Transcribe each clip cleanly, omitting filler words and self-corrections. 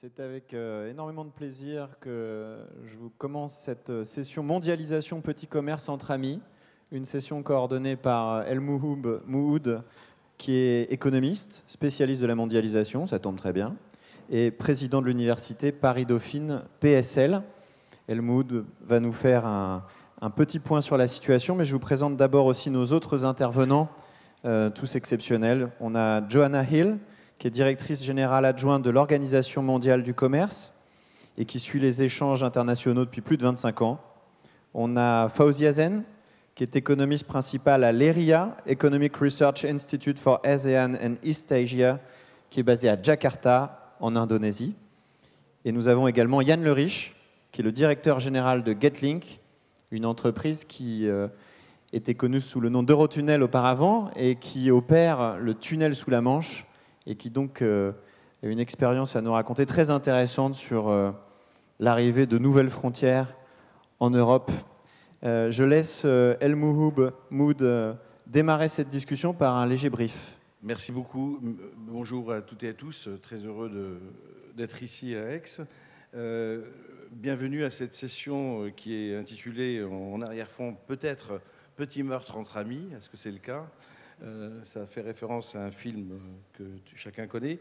C'est avec énormément de plaisir que je vous commence cette session Mondialisation Petit Commerce entre amis, une session coordonnée par El Mouhoud, qui est économiste, spécialiste de la mondialisation, ça tombe très bien, et président de l'université Paris-Dauphine PSL. El Mouhoud va nous faire un petit point sur la situation, mais je vous présente d'abord aussi nos autres intervenants, tous exceptionnels. On a Joanna Hill, qui est directrice générale adjointe de l'Organisation mondiale du commerce et qui suit les échanges internationaux depuis plus de 25 ans. On a Fawzia Zen, qui est économiste principale à l'ERIA, Economic Research Institute for ASEAN and East Asia, qui est basée à Jakarta, en Indonésie. Et nous avons également Yann Lerich, qui est le directeur général de Getlink, une entreprise qui était connue sous le nom d'Eurotunnel auparavant et qui opère le tunnel sous la Manche, et qui donc a une expérience à nous raconter très intéressante sur l'arrivée de nouvelles frontières en Europe. Je laisse El Mouhoud démarrer cette discussion par un léger brief. Merci beaucoup. Bonjour à toutes et à tous. Très heureux d'être ici à Aix. Bienvenue à cette session qui est intitulée en arrière-fond peut-être Petit meurtre entre amis. Est-ce que c'est le cas ? Ça fait référence à un film que chacun connaît.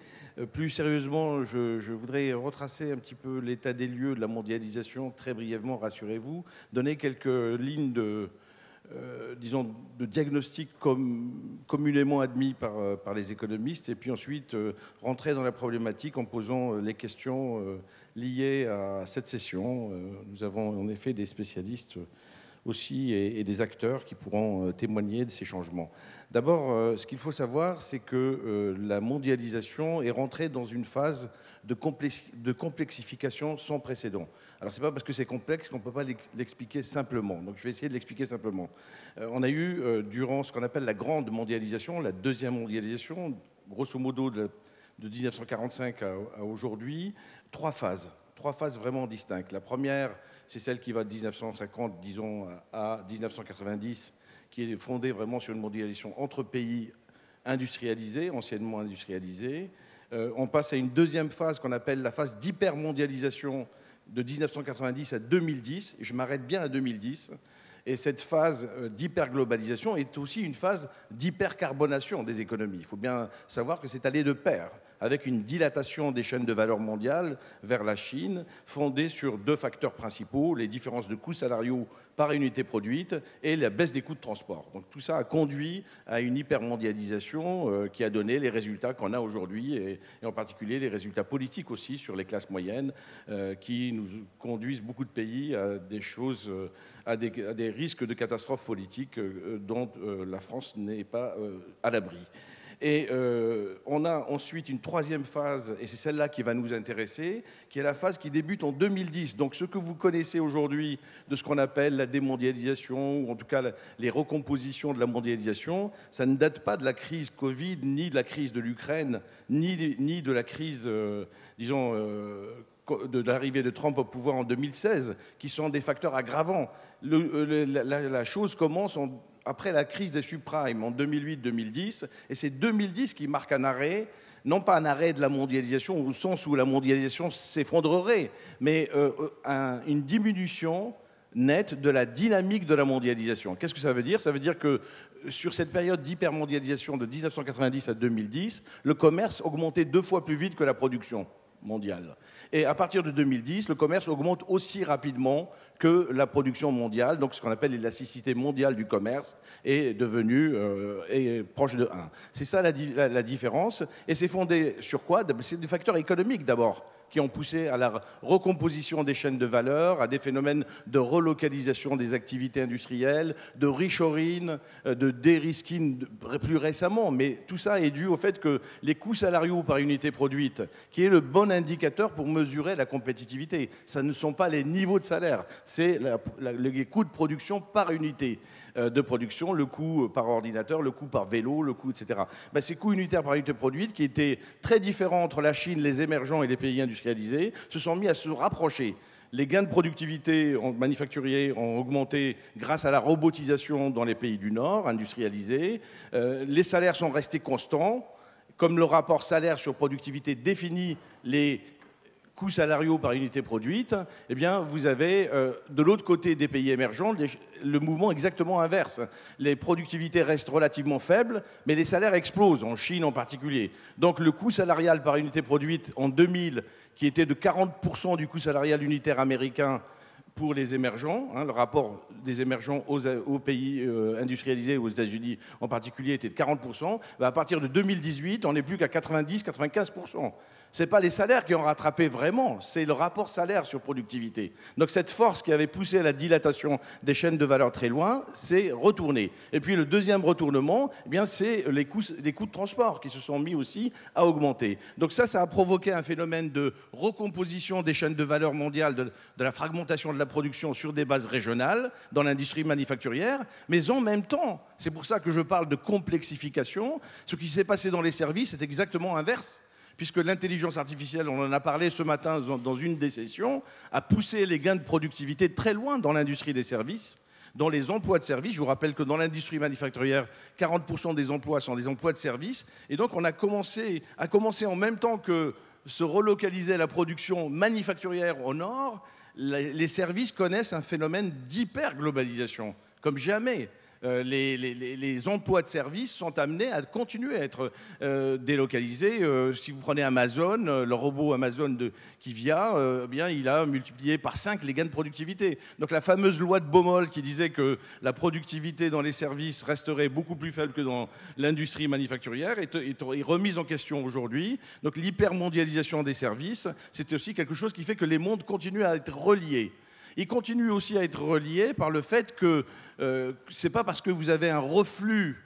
Plus sérieusement, je voudrais retracer un petit peu l'état des lieux de la mondialisation, très brièvement, rassurez-vous, donner quelques lignes de diagnostic communément admis par les économistes, et puis ensuite rentrer dans la problématique en posant les questions liées à cette session. Nous avons en effet des spécialistes aussi et des acteurs qui pourront témoigner de ces changements. D'abord, ce qu'il faut savoir, c'est que la mondialisation est rentrée dans une phase de complexification sans précédent. Alors, ce n'est pas parce que c'est complexe qu'on ne peut pas l'expliquer simplement. Donc, je vais essayer de l'expliquer simplement. On a eu, durant ce qu'on appelle la grande mondialisation, la deuxième mondialisation, grosso modo de 1945 à aujourd'hui, trois phases vraiment distinctes. La première, c'est celle qui va de 1950, disons, à 1990, qui est fondée vraiment sur une mondialisation entre pays industrialisés, anciennement industrialisés. On passe à une deuxième phase qu'on appelle la phase d'hypermondialisation de 1990 à 2010. Je m'arrête bien à 2010. Et cette phase d'hyperglobalisation est aussi une phase d'hypercarbonation des économies. Il faut bien savoir que c'est allé de pair, avec une dilatation des chaînes de valeur mondiales vers la Chine, fondée sur deux facteurs principaux, les différences de coûts salariaux par unité produite et la baisse des coûts de transport. Donc tout ça a conduit à une hypermondialisation qui a donné les résultats qu'on a aujourd'hui, et en particulier les résultats politiques aussi sur les classes moyennes, qui nous conduisent beaucoup de pays à des choses, à des risques de catastrophes politiques dont la France n'est pas à l'abri. Et on a ensuite une troisième phase, et c'est celle-là qui va nous intéresser, qui est la phase qui débute en 2010. Donc ce que vous connaissez aujourd'hui de ce qu'on appelle la démondialisation, ou en tout cas les recompositions de la mondialisation, ça ne date pas de la crise Covid, ni de la crise de l'Ukraine, ni de la crise, disons, de l'arrivée de Trump au pouvoir en 2016, qui sont des facteurs aggravants. La chose commence après la crise des subprimes en 2008-2010, et c'est 2010 qui marque un arrêt, non pas un arrêt de la mondialisation au sens où la mondialisation s'effondrerait, mais une diminution nette de la dynamique de la mondialisation. Qu'est-ce que ça veut dire ? Ça veut dire que sur cette période d'hypermondialisation de 1990 à 2010, le commerce augmentait 2 fois plus vite que la production mondiale. Et à partir de 2010, le commerce augmente aussi rapidement que la production mondiale, donc ce qu'on appelle l'élasticité mondiale du commerce est devenue proche de 1. C'est ça la différence, et c'est fondé sur quoi ? C'est des facteurs économiques d'abord, qui ont poussé à la recomposition des chaînes de valeur, à des phénomènes de relocalisation des activités industrielles, de reshoring, de dérisking plus récemment. Mais tout ça est dû au fait que les coûts salariaux par unité produite, qui est le bon indicateur pour mesurer la compétitivité, ça ne sont pas les niveaux de salaire, c'est les coûts de production par unité de production, le coût par ordinateur, le coût par vélo, le coût, etc. Ces coûts unitaires par unité produite, qui étaient très différents entre la Chine, les émergents et les pays industrialisés, se sont mis à se rapprocher. Les gains de productivité manufacturiers ont augmenté grâce à la robotisation dans les pays du Nord, industrialisés. Les salaires sont restés constants. Comme le rapport salaire sur productivité définit les coûts salariaux par unité produite, eh bien, vous avez de l'autre côté des pays émergents le mouvement exactement inverse. Les productivités restent relativement faibles, mais les salaires explosent, en Chine en particulier. Donc le coût salarial par unité produite en 2000, qui était de 40% du coût salarial unitaire américain pour les émergents, le rapport des émergents aux pays industrialisés, aux États-Unis en particulier, était de 40%. À partir de 2018, on n'est plus qu'à 90-95%. Ce n'est pas les salaires qui ont rattrapé vraiment, c'est le rapport salaire sur productivité. Donc cette force qui avait poussé à la dilatation des chaînes de valeur très loin, c'est retourné. Et puis le deuxième retournement, eh bien, c'est les coûts de transport qui se sont mis aussi à augmenter. Donc ça a provoqué un phénomène de recomposition des chaînes de valeur mondiales, de la fragmentation de la production sur des bases régionales dans l'industrie manufacturière, mais en même temps, c'est pour ça que je parle de complexification, ce qui s'est passé dans les services est exactement inverse. Puisque l'intelligence artificielle, on en a parlé ce matin dans une des sessions, a poussé les gains de productivité très loin dans l'industrie des services, dans les emplois de services. Je vous rappelle que dans l'industrie manufacturière, 40% des emplois sont des emplois de services. Et donc on a commencé en même temps que se relocaliser la production manufacturière au nord, les services connaissent un phénomène d'hyperglobalisation, comme jamais. Les emplois de services sont amenés à continuer à être délocalisés. Si vous prenez Amazon, le robot Amazon de Kivia, bien, il a multiplié par 5 les gains de productivité. Donc la fameuse loi de Baumol qui disait que la productivité dans les services resterait beaucoup plus faible que dans l'industrie manufacturière est remise en question aujourd'hui. Donc l'hypermondialisation des services, c'est aussi quelque chose qui fait que les mondes continuent à être reliés. Il continue aussi à être relié par le fait que ce n'est pas parce que vous avez un reflux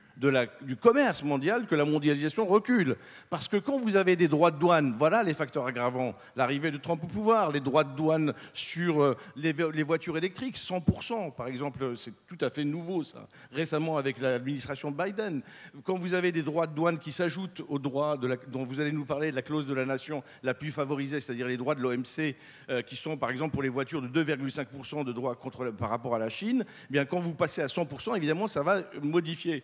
du commerce mondial que la mondialisation recule. Parce que quand vous avez des droits de douane, voilà les facteurs aggravants. L'arrivée de Trump au pouvoir, les droits de douane sur les voitures électriques, 100%, par exemple, c'est tout à fait nouveau ça, récemment avec l'administration Biden. Quand vous avez des droits de douane qui s'ajoutent aux droits dont vous allez nous parler, de la clause de la nation la plus favorisée, c'est-à-dire les droits de l'OMC, qui sont par exemple pour les voitures de 2,5% de droits par rapport à la Chine, eh bien, quand vous passez à 100%, évidemment, ça va modifier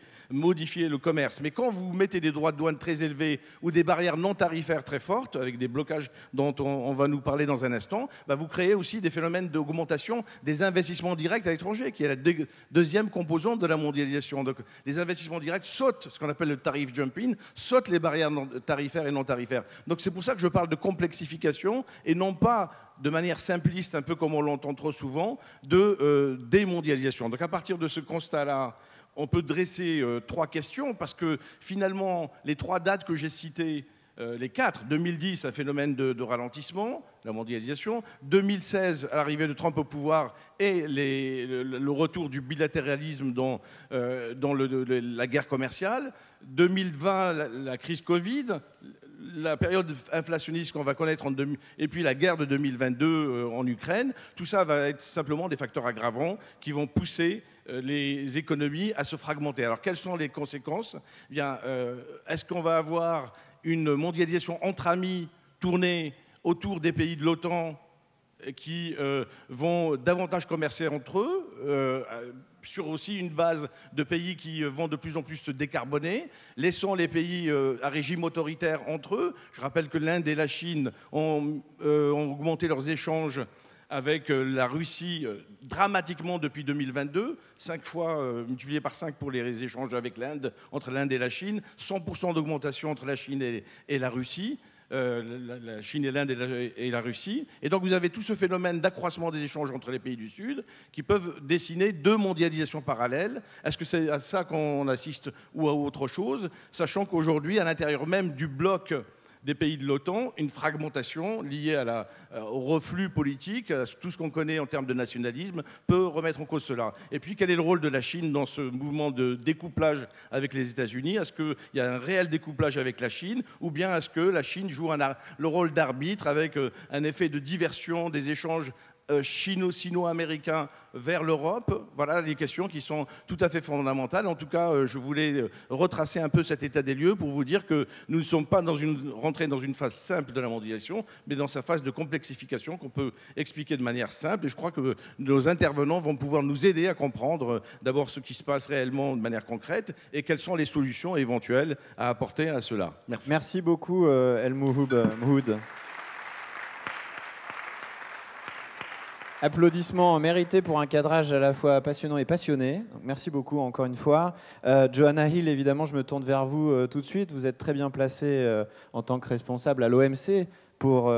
le commerce. Mais quand vous mettez des droits de douane très élevés ou des barrières non tarifaires très fortes, avec des blocages dont on va nous parler dans un instant, vous créez aussi des phénomènes d'augmentation des investissements directs à l'étranger, qui est la deuxième composante de la mondialisation. Donc les investissements directs sautent, ce qu'on appelle le tarif jumping, sautent les barrières tarifaires et non tarifaires. Donc c'est pour ça que je parle de complexification et non pas de manière simpliste, un peu comme on l'entend trop souvent, de démondialisation. Donc à partir de ce constat-là, on peut dresser 3 questions, parce que finalement, les 3 dates que j'ai citées, les 4, 2010, un phénomène de ralentissement, la mondialisation, 2016, à l'arrivée de Trump au pouvoir, et le retour du bilatéralisme dans la guerre commerciale, 2020, la crise Covid, la période inflationniste qu'on va connaître et puis la guerre de 2022 en Ukraine, tout ça va être simplement des facteurs aggravants qui vont pousser les économies à se fragmenter. Alors, quelles sont les conséquences ? Eh bien, est-ce qu'on va avoir une mondialisation entre amis tournée autour des pays de l'OTAN qui vont davantage commercer entre eux, sur aussi une base de pays qui vont de plus en plus se décarboner, laissant les pays à régime autoritaire entre eux. Je rappelle que l'Inde et la Chine ont augmenté leurs échanges avec la Russie dramatiquement depuis 2022, 5 fois multiplié par 5 pour les échanges avec l'Inde, entre l'Inde et la Chine, 100% d'augmentation entre la Chine et la Russie. La Chine et l'Inde et la Russie. Et donc vous avez tout ce phénomène d'accroissement des échanges entre les pays du Sud qui peuvent dessiner 2 mondialisations parallèles. Est-ce que c'est à ça qu'on assiste ou à autre chose, sachant qu'aujourd'hui, à l'intérieur même du bloc des pays de l'OTAN, une fragmentation liée au reflus politique, à tout ce qu'on connaît en termes de nationalisme, peut remettre en cause cela. Et puis, quel est le rôle de la Chine dans ce mouvement de découplage avec les États-Unis ? Est-ce qu'il y a un réel découplage avec la Chine, ou bien est-ce que la Chine joue le rôle d'arbitre avec un effet de diversion des échanges sino-américains vers l'Europe? Voilà les questions qui sont tout à fait fondamentales. En tout cas, je voulais retracer un peu cet état des lieux pour vous dire que nous ne sommes pas rentrés dans une phase simple de la mondialisation, mais dans sa phase de complexification qu'on peut expliquer de manière simple. Et je crois que nos intervenants vont pouvoir nous aider à comprendre d'abord ce qui se passe réellement de manière concrète et quelles sont les solutions éventuelles à apporter à cela. Merci. Merci beaucoup, El Mouhoud. Applaudissements mérités pour un cadrage à la fois passionnant et passionné. Donc, merci beaucoup encore une fois. Joanna Hill, évidemment, je me tourne vers vous tout de suite. Vous êtes très bien placée en tant que responsable à l'OMC pour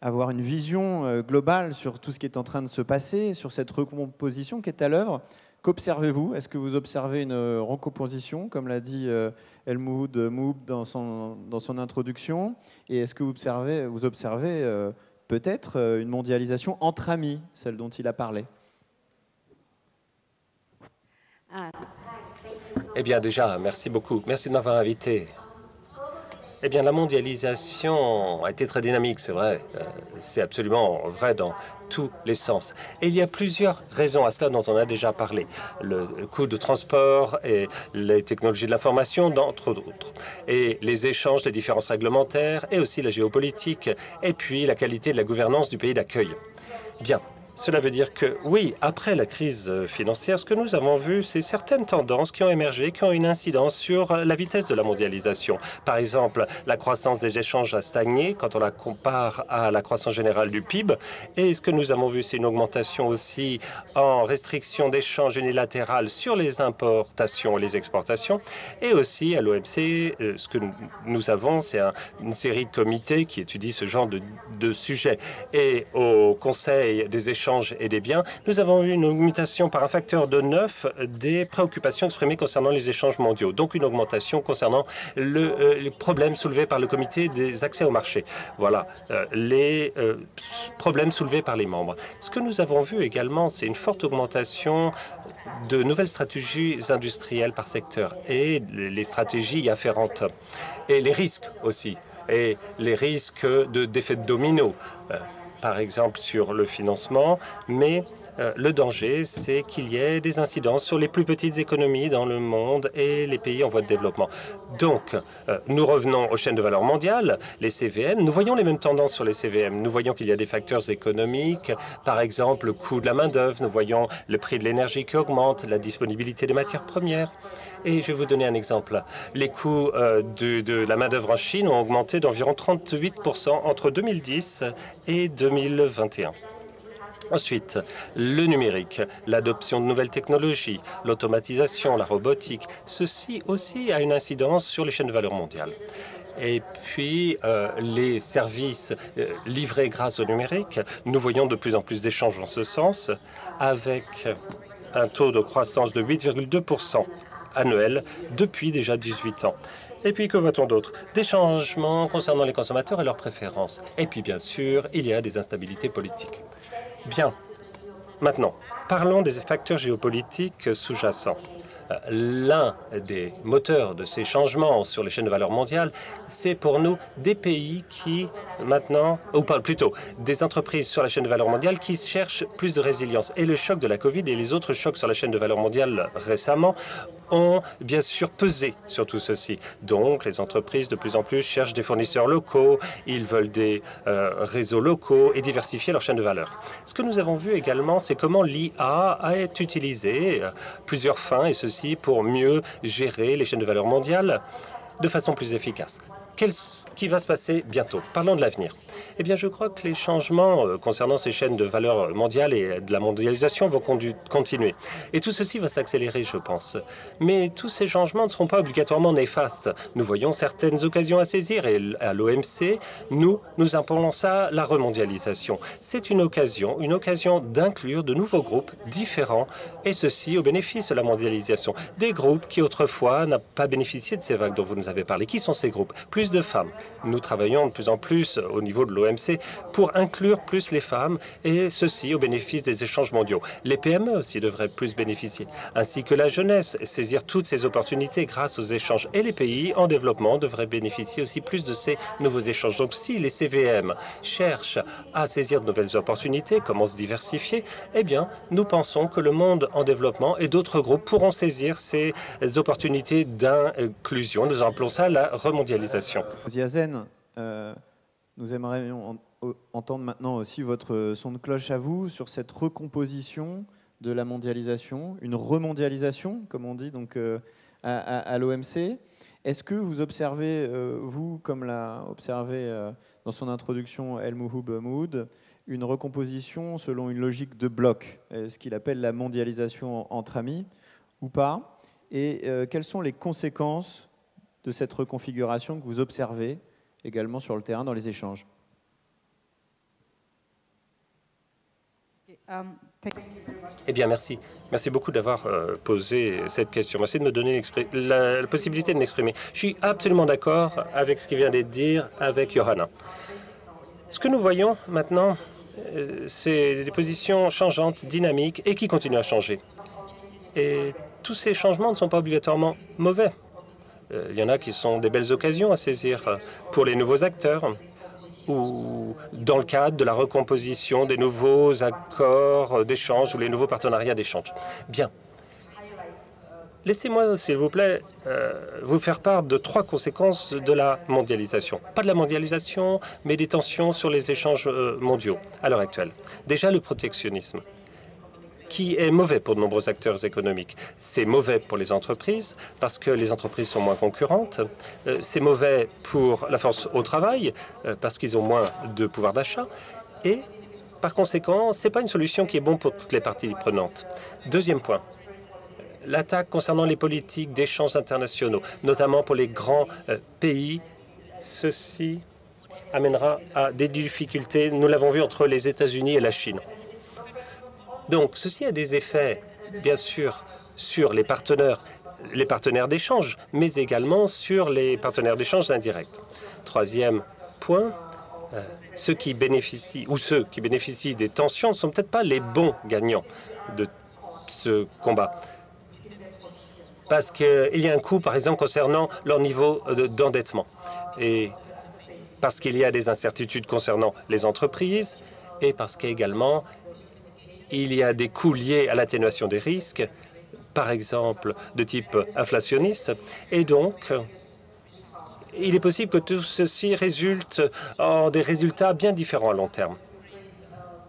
avoir une vision globale sur tout ce qui est en train de se passer, sur cette recomposition qui est à l'œuvre. Qu'observez-vous? Est-ce que vous observez une recomposition, comme l'a dit Helmut Moub dans son introduction? Et est-ce que vous observez peut-être une mondialisation entre amis, celle dont il a parlé? Eh bien déjà, merci beaucoup. Merci de m'avoir invité. Eh bien, la mondialisation a été très dynamique, c'est vrai. C'est absolument vrai dans tous les sens. Et il y a plusieurs raisons à cela dont on a déjà parlé. Le coût de transport et les technologies de l'information, d'entre d'autres. Et les échanges, les différences réglementaires et aussi la géopolitique. Et puis la qualité de la gouvernance du pays d'accueil. Bien. Cela veut dire que, oui, après la crise financière, ce que nous avons vu, c'est certaines tendances qui ont émergé, qui ont une incidence sur la vitesse de la mondialisation. Par exemple, la croissance des échanges a stagné quand on la compare à la croissance générale du PIB. Et ce que nous avons vu, c'est une augmentation aussi en restriction d'échanges unilatérales sur les importations et les exportations. Et aussi, à l'OMC, ce que nous avons, c'est une série de comités qui étudient ce genre de sujets. Et au Conseil des échanges et des biens, nous avons eu une augmentation par un facteur de 9 des préoccupations exprimées concernant les échanges mondiaux. Donc une augmentation concernant les problèmes soulevés par le comité des accès au marché. Voilà, les problèmes soulevés par les membres. Ce que nous avons vu également, c'est une forte augmentation de nouvelles stratégies industrielles par secteur et les stratégies y afférentes. Et les risques aussi. Et les risques d'effet de domino. Par exemple sur le financement, mais le danger, c'est qu'il y ait des incidences sur les plus petites économies dans le monde et les pays en voie de développement. Donc, nous revenons aux chaînes de valeur mondiales, les CVM. Nous voyons les mêmes tendances sur les CVM. Nous voyons qu'il y a des facteurs économiques, par exemple le coût de la main-d'œuvre. Nous voyons le prix de l'énergie qui augmente, la disponibilité des matières premières. Et je vais vous donner un exemple. Les coûts de la main-d'œuvre en Chine ont augmenté d'environ 38% entre 2010 et 2021. Ensuite, le numérique, l'adoption de nouvelles technologies, l'automatisation, la robotique, ceci aussi a une incidence sur les chaînes de valeur mondiales. Et puis, les services livrés grâce au numérique, nous voyons de plus en plus d'échanges en ce sens, avec un taux de croissance de 8,2% annuel depuis déjà 18 ans. Et puis, que voit-on d'autre? Des changements concernant les consommateurs et leurs préférences. Et puis, bien sûr, il y a des instabilités politiques. Bien. Maintenant, parlons des facteurs géopolitiques sous-jacents. L'un des moteurs de ces changements sur les chaînes de valeur mondiales, c'est pour nous des pays qui, maintenant, ou plutôt, des entreprises sur la chaîne de valeur mondiale qui cherchent plus de résilience. Et le choc de la Covid et les autres chocs sur la chaîne de valeur mondiale récemment ont bien sûr pesé sur tout ceci. Donc, les entreprises de plus en plus cherchent des fournisseurs locaux, ils veulent des réseaux locaux et diversifier leur chaîne de valeur. Ce que nous avons vu également, c'est comment l'IA est utilisée plusieurs fins, et ceci pour mieux gérer les chaînes de valeur mondiales de façon plus efficace. Qu'est-ce qui va se passer bientôt? Parlons de l'avenir. Eh bien, je crois que les changements concernant ces chaînes de valeur mondiale et de la mondialisation vont continuer. Et tout ceci va s'accélérer, je pense. Mais tous ces changements ne seront pas obligatoirement néfastes. Nous voyons certaines occasions à saisir et à l'OMC, nous appelons ça la remondialisation. C'est une occasion d'inclure de nouveaux groupes différents et ceci au bénéfice de la mondialisation. Des groupes qui autrefois n'ont pas bénéficié de ces vagues dont vous nous avez parlé. Qui sont ces groupes? Plus de femmes. Nous travaillons de plus en plus au niveau de l'OMC pour inclure plus les femmes et ceci au bénéfice des échanges mondiaux. Les PME aussi devraient plus bénéficier, ainsi que la jeunesse, saisir toutes ces opportunités grâce aux échanges. Et les pays en développement devraient bénéficier aussi plus de ces nouveaux échanges. Donc si les CVM cherchent à saisir de nouvelles opportunités, comment se diversifier, eh bien, nous pensons que le monde en développement et d'autres groupes pourront saisir ces opportunités d'inclusion. Nous appelons ça la remondialisation. Yazen, nous aimerions entendre maintenant aussi votre son de cloche à vous sur cette recomposition de la mondialisation, une remondialisation, comme on dit donc à l'OMC. Est-ce que vous observez, vous, comme l'a observé dans son introduction Helmut Mood, une recomposition selon une logique de bloc, ce qu'il appelle la mondialisation entre amis, ou pas? Et quelles sont les conséquences de cette reconfiguration que vous observez également sur le terrain dans les échanges? Eh bien, merci. Merci beaucoup d'avoir posé cette question. Merci de me donner la possibilité de m'exprimer. Je suis absolument d'accord avec ce qui vient d'être dit avec Johanna. Ce que nous voyons maintenant, c'est des positions changeantes, dynamiques et qui continuent à changer. Et tous ces changements ne sont pas obligatoirement mauvais. Il y en a qui sont des belles occasions à saisir pour les nouveaux acteurs ou dans le cadre de la recomposition des nouveaux accords d'échange ou les nouveaux partenariats d'échange. Bien. Laissez-moi, s'il vous plaît, vous faire part de 3 conséquences de la mondialisation. Pas de la mondialisation, mais des tensions sur les échanges mondiaux à l'heure actuelle. Déjà, le protectionnisme, qui est mauvais pour de nombreux acteurs économiques. C'est mauvais pour les entreprises, parce que les entreprises sont moins concurrentes. C'est mauvais pour la force au travail, parce qu'ils ont moins de pouvoir d'achat. Et, par conséquent, ce n'est pas une solution qui est bonne pour toutes les parties prenantes. Deuxième point. L'attaque concernant les politiques d'échanges internationaux, notamment pour les grands pays, ceci amènera à des difficultés. Nous l'avons vu entre les États-Unis et la Chine. Donc, ceci a des effets, bien sûr, sur les partenaires d'échange, mais également sur les partenaires d'échange indirects. Troisième point, ceux qui bénéficient des tensions ne sont peut-être pas les bons gagnants de ce combat. Parce qu'il y a un coût, par exemple, concernant leur niveau d'endettement. Et parce qu'il y a des incertitudes concernant les entreprises et parce qu'également, il y a des coûts liés à l'atténuation des risques, par exemple, de type inflationniste. Et donc, il est possible que tout ceci résulte en des résultats bien différents à long terme.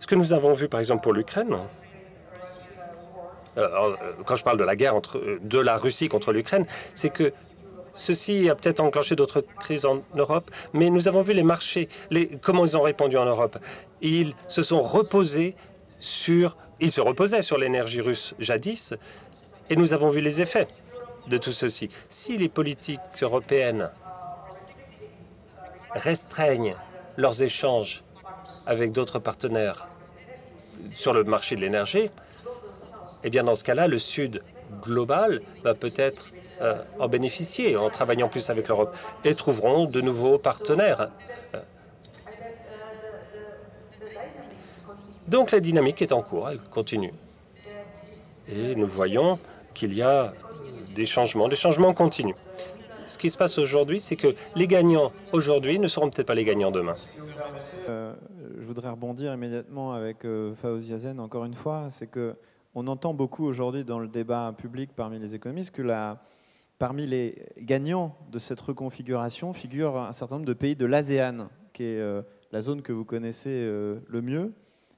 Ce que nous avons vu, par exemple, pour l'Ukraine, quand je parle de la guerre de la Russie contre l'Ukraine, c'est que ceci a peut-être enclenché d'autres crises en Europe, mais nous avons vu les marchés, comment ils ont répondu en Europe. Ils se reposaient sur l'énergie russe jadis, et nous avons vu les effets de tout ceci. Si les politiques européennes restreignent leurs échanges avec d'autres partenaires sur le marché de l'énergie, eh bien, dans ce cas-là, le Sud global va peut-être en bénéficier en travaillant plus avec l'Europe et trouveront de nouveaux partenaires. Donc, la dynamique est en cours, elle continue. Et nous voyons qu'il y a des changements continus. Ce qui se passe aujourd'hui, c'est que les gagnants aujourd'hui ne seront peut-être pas les gagnants demain. Je voudrais rebondir immédiatement avec Fawzia Zeine, encore une fois, c'est que on entend beaucoup aujourd'hui dans le débat public parmi les économistes que parmi les gagnants de cette reconfiguration figurent un certain nombre de pays de l'ASEAN, qui est la zone que vous connaissez le mieux.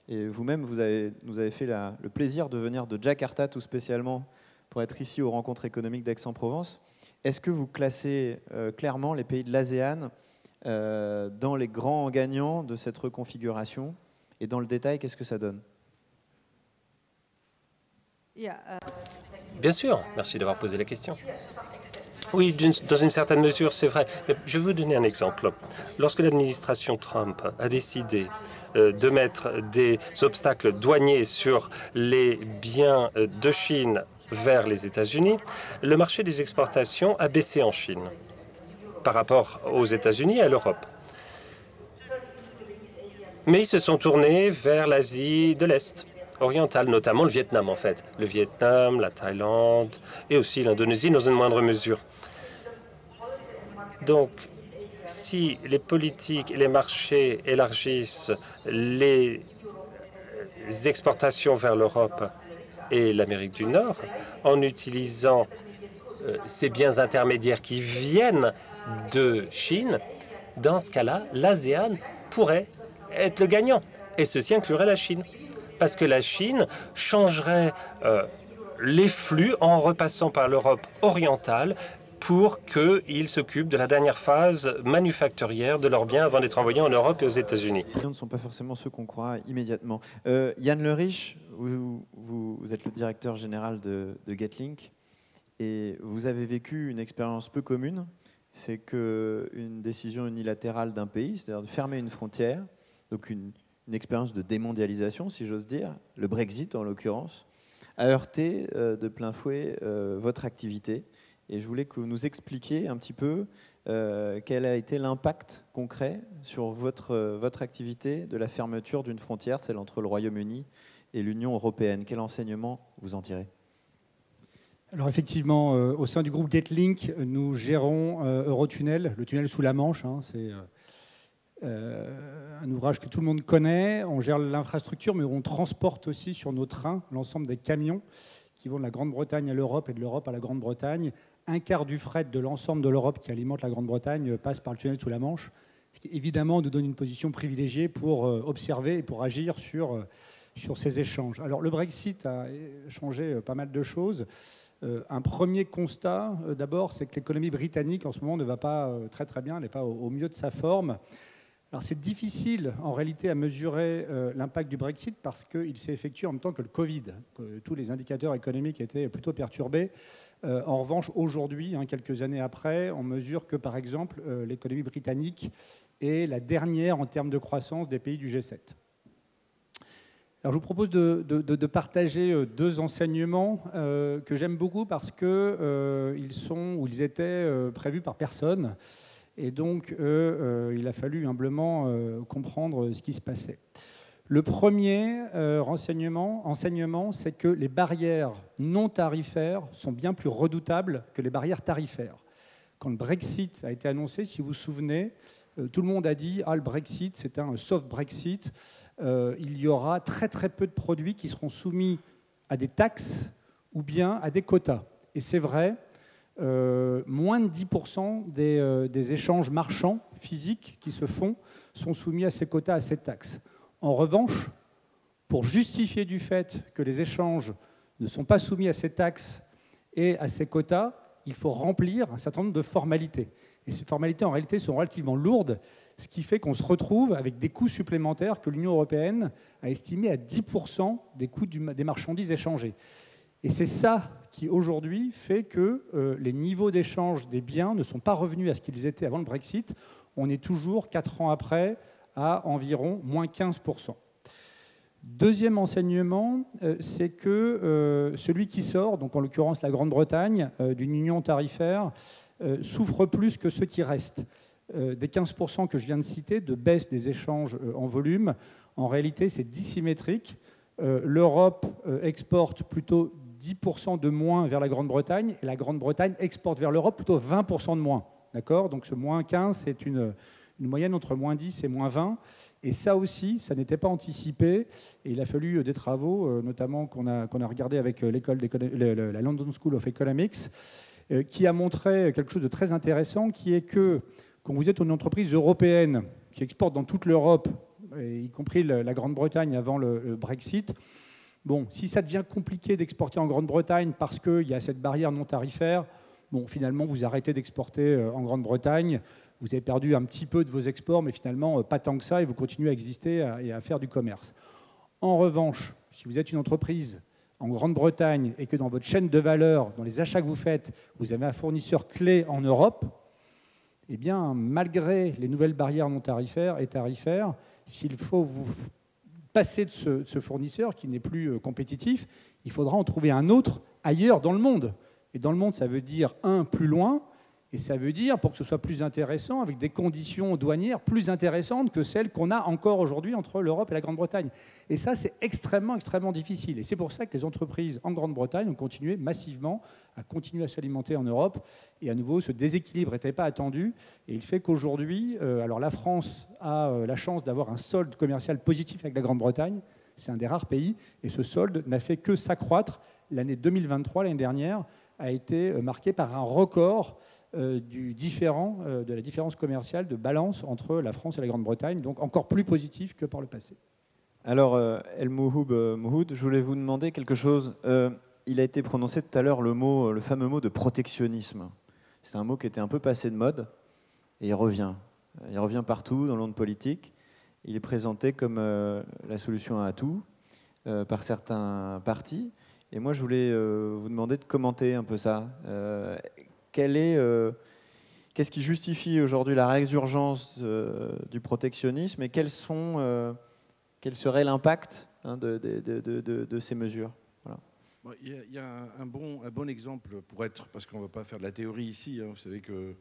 Et vous-même, nous avez fait le plaisir de venir de Jakarta tout spécialement pour être ici aux rencontres économiques d'Aix-en-Provence. Est-ce que vous classez clairement les pays de l'ASEAN dans les grands gagnants de cette reconfiguration? Et dans le détail, qu'est-ce que ça donne? Bien sûr, merci d'avoir posé la question. Oui, dans une certaine mesure, c'est vrai. Mais je vais vous donner un exemple. Lorsque l'administration Trump a décidé de mettre des obstacles douaniers sur les biens de Chine vers les États-Unis, le marché des exportations a baissé en Chine par rapport aux États-Unis et à l'Europe. Mais ils se sont tournés vers l'Asie de l'Est, orientale, notamment le Vietnam en fait. Le Vietnam, la Thaïlande et aussi l'Indonésie dans une moindre mesure. Donc, si les politiques et les marchés élargissent les exportations vers l'Europe et l'Amérique du Nord en utilisant ces biens intermédiaires qui viennent de Chine, dans ce cas-là, l'ASEAN pourrait être le gagnant. Et ceci inclurait la Chine. Parce que la Chine changerait les flux en repassant par l'Europe orientale pour qu'ils s'occupent de la dernière phase manufacturière de leurs biens avant d'être envoyés en Europe et aux États-Unis. Les gens ne sont pas forcément ceux qu'on croit immédiatement. Yann Lerich, vous êtes le directeur général de Getlink et vous avez vécu une expérience peu commune. C'est qu'une décision unilatérale d'un pays, c'est-à-dire de fermer une frontière, donc une expérience de démondialisation, si j'ose dire, le Brexit en l'occurrence, a heurté de plein fouet votre activité. Et je voulais que vous nous expliquiez un petit peu quel a été l'impact concret sur votre activité de la fermeture d'une frontière, celle entre le Royaume-Uni et l'Union européenne. Quel enseignement vous en tirez ? Alors effectivement, au sein du groupe Getlink, nous gérons Eurotunnel, le tunnel sous la Manche. C'est un ouvrage que tout le monde connaît. On gère l'infrastructure, mais on transporte aussi sur nos trains l'ensemble des camions qui vont de la Grande-Bretagne à l'Europe et de l'Europe à la Grande-Bretagne. Un quart du fret de l'ensemble de l'Europe qui alimente la Grande-Bretagne passe par le tunnel sous la Manche, ce qui évidemment nous donne une position privilégiée pour observer et pour agir sur ces échanges. Alors le Brexit a changé pas mal de choses. Un premier constat, d'abord, c'est que l'économie britannique en ce moment ne va pas très très bien, elle n'est pas au mieux de sa forme. Alors c'est difficile en réalité à mesurer l'impact du Brexit parce qu'il s'est effectué en même temps que le Covid, que tous les indicateurs économiques étaient plutôt perturbés. En revanche, aujourd'hui, quelques années après, on mesure que par exemple l'économie britannique est la dernière en termes de croissance des pays du G7. Alors, je vous propose de partager deux enseignements que j'aime beaucoup parce qu'ils étaient prévus par personne. Et donc, il a fallu humblement comprendre ce qui se passait. Le premier enseignement, c'est que les barrières non tarifaires sont bien plus redoutables que les barrières tarifaires. Quand le Brexit a été annoncé, si vous vous souvenez, tout le monde a dit « Ah, le Brexit, c'est un soft Brexit ». Il y aura très très peu de produits qui seront soumis à des taxes ou bien à des quotas. Et c'est vrai, moins de 10% des échanges marchands physiques qui se font sont soumis à ces quotas, à ces taxes. En revanche, pour justifier du fait que les échanges ne sont pas soumis à ces taxes et à ces quotas, il faut remplir un certain nombre de formalités. Et ces formalités, en réalité, sont relativement lourdes, ce qui fait qu'on se retrouve avec des coûts supplémentaires que l'Union européenne a estimés à 10% des coûts des marchandises échangées. Et c'est ça qui, aujourd'hui, fait que les niveaux d'échange des biens ne sont pas revenus à ce qu'ils étaient avant le Brexit. On est toujours, 4 ans après, à environ moins 15%. Deuxième enseignement, c'est que celui qui sort, donc en l'occurrence la Grande-Bretagne, d'une union tarifaire, souffre plus que ceux qui restent. Des 15% que je viens de citer, de baisse des échanges en volume, en réalité c'est dissymétrique. L'Europe exporte plutôt 10% de moins vers la Grande-Bretagne et la Grande-Bretagne exporte vers l'Europe plutôt 20% de moins. D'accord ? Donc ce moins 15, c'est une moyenne entre moins 10 et moins 20. Et ça aussi, ça n'était pas anticipé. Et il a fallu des travaux, notamment qu'on a regardé avec la London School of Economics, qui a montré quelque chose de très intéressant, qui est que quand vous êtes une entreprise européenne qui exporte dans toute l'Europe, y compris la Grande-Bretagne avant le Brexit, bon, si ça devient compliqué d'exporter en Grande-Bretagne parce qu'il y a cette barrière non tarifaire, bon, finalement, vous arrêtez d'exporter en Grande-Bretagne, vous avez perdu un petit peu de vos exports, mais finalement, pas tant que ça, et vous continuez à exister et à faire du commerce. En revanche, si vous êtes une entreprise en Grande-Bretagne et que dans votre chaîne de valeur, dans les achats que vous faites, vous avez un fournisseur clé en Europe, eh bien, malgré les nouvelles barrières non tarifaires et tarifaires, s'il faut vous passer de ce fournisseur qui n'est plus compétitif, il faudra en trouver un autre ailleurs dans le monde. Et dans le monde, ça veut dire plus loin, et ça veut dire, pour que ce soit plus intéressant, avec des conditions douanières plus intéressantes que celles qu'on a encore aujourd'hui entre l'Europe et la Grande-Bretagne. Et ça, c'est extrêmement, extrêmement difficile. Et c'est pour ça que les entreprises en Grande-Bretagne ont continué massivement à continuer à s'alimenter en Europe. Et à nouveau, ce déséquilibre n'était pas attendu. Et il fait qu'aujourd'hui, alors la France a la chance d'avoir un solde commercial positif avec la Grande-Bretagne. C'est un des rares pays. Et ce solde n'a fait que s'accroître. L'année 2023, l'année dernière, a été marquée par un record de la différence commerciale de balance entre la France et la Grande-Bretagne, donc encore plus positif que par le passé. Alors, El Mouhoud, je voulais vous demander quelque chose. Il a été prononcé tout à l'heure le fameux mot de protectionnisme. C'est un mot qui était un peu passé de mode, et il revient. Il revient partout dans le monde politique. Il est présenté comme la solution à tout par certains partis. Et moi, je voulais vous demander de commenter un peu ça. Qu'est-ce qui justifie aujourd'hui la résurgence du protectionnisme et quel serait l'impact de ces mesures? Voilà. Bon, il y a un bon exemple parce qu'on ne va pas faire de la théorie ici. Vous savez que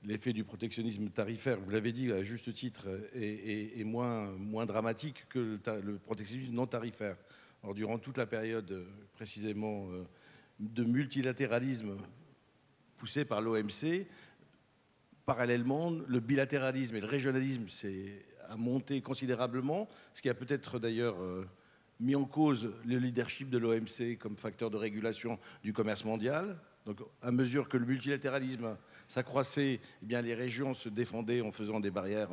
l'effet du protectionnisme tarifaire, vous l'avez dit à juste titre, est moins dramatique que le protectionnisme non tarifaire. Alors, durant toute la période précisément de multilatéralisme poussé par l'OMC, parallèlement, le bilatéralisme et le régionalisme a monté considérablement, ce qui a peut-être d'ailleurs mis en cause le leadership de l'OMC comme facteur de régulation du commerce mondial. Donc, à mesure que le multilatéralisme s'accroissait, eh bien, les régions se défendaient en faisant des barrières,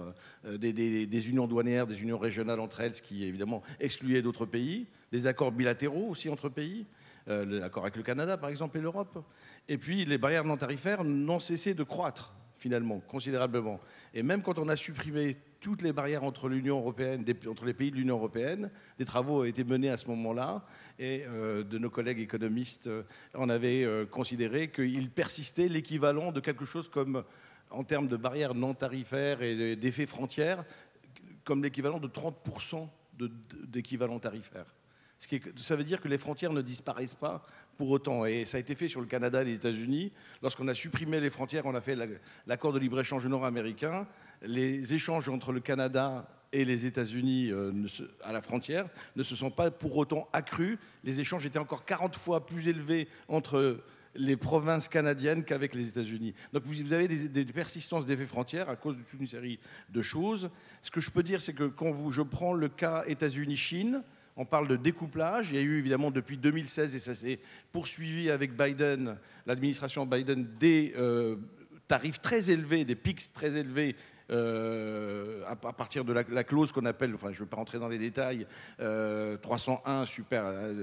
des unions douanières, des unions régionales entre elles, ce qui évidemment excluait d'autres pays, des accords bilatéraux aussi entre pays, l'accord avec le Canada par exemple et l'Europe. Et puis les barrières non tarifaires n'ont cessé de croître finalement, considérablement. Et même quand on a supprimé toutes les barrières entre l'Union européenne, entre les pays de l'Union européenne, des travaux ont été menés à ce moment-là, et de nos collègues économistes, on avait considéré qu'il persistait l'équivalent de quelque chose comme, en termes de barrières non tarifaires et d'effets frontières, comme l'équivalent de 30% d'équivalent tarifaire. Ça veut dire que les frontières ne disparaissent pas pour autant. Et ça a été fait sur le Canada et les États-Unis. Lorsqu'on a supprimé les frontières, on a fait l'accord de libre-échange nord-américain. Les échanges entre le Canada et les États-Unis à la frontière ne se sont pas pour autant accrus. Les échanges étaient encore 40 fois plus élevés entre les provinces canadiennes qu'avec les États-Unis. Donc vous avez des persistances d'effets frontières à cause de toute une série de choses. Ce que je peux dire, c'est que quand je prends le cas États-Unis-Chine, on parle de découplage. Il y a eu évidemment depuis 2016, et ça s'est poursuivi avec Biden, l'administration Biden, des tarifs très élevés, des pics très élevés à partir de la clause qu'on appelle, enfin je ne veux pas rentrer dans les détails, 301,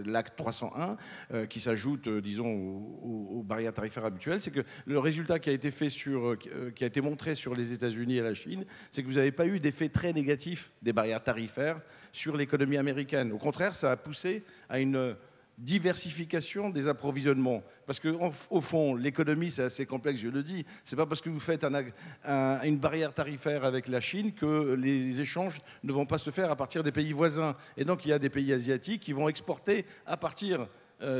l'acte 301, qui s'ajoute, disons, aux barrières tarifaires habituelles. C'est que le résultat qui a été fait qui a été montré sur les États-Unis et la Chine, c'est que vous n'avez pas eu d'effet très négatif des barrières tarifaires sur l'économie américaine. Au contraire, ça a poussé à une diversification des approvisionnements. Parce qu'au fond, l'économie, c'est assez complexe, je le dis. Ce n'est pas parce que vous faites une barrière tarifaire avec la Chine que les échanges ne vont pas se faire à partir des pays voisins. Et donc, il y a des pays asiatiques qui vont exporter à partir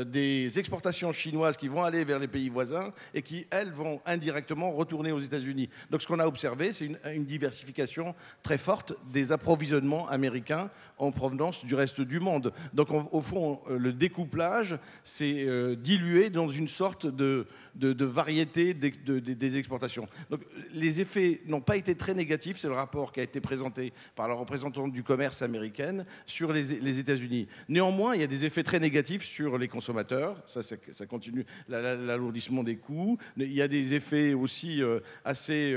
des exportations chinoises qui vont aller vers les pays voisins et qui, elles, vont indirectement retourner aux États-Unis. Donc ce qu'on a observé, c'est une diversification très forte des approvisionnements américains en provenance du reste du monde. Donc au fond, le découplage s'est dilué dans une sorte de variété des exportations. Donc les effets n'ont pas été très négatifs, c'est le rapport qui a été présenté par la représentante du commerce américaine sur les États-Unis. Néanmoins, il y a des effets très négatifs sur les consommateurs, ça continue, l'alourdissement des coûts. Il y a des effets aussi assez,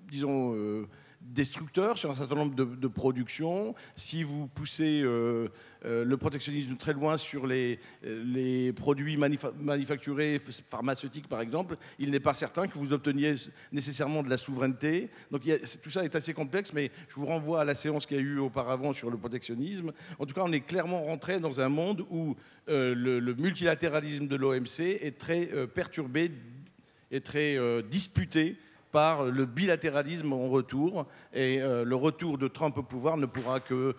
disons, destructeurs sur un certain nombre de productions. Si vous poussez le protectionnisme très loin sur les produits manufacturés, pharmaceutiques par exemple, il n'est pas certain que vous obteniez nécessairement de la souveraineté. Donc tout ça est assez complexe, mais je vous renvoie à la séance qu'il y a eu auparavant sur le protectionnisme. En tout cas, on est clairement rentré dans un monde où le multilatéralisme de l'OMC est très perturbé et très disputé par le bilatéralisme en retour. Et le retour de Trump au pouvoir ne pourra que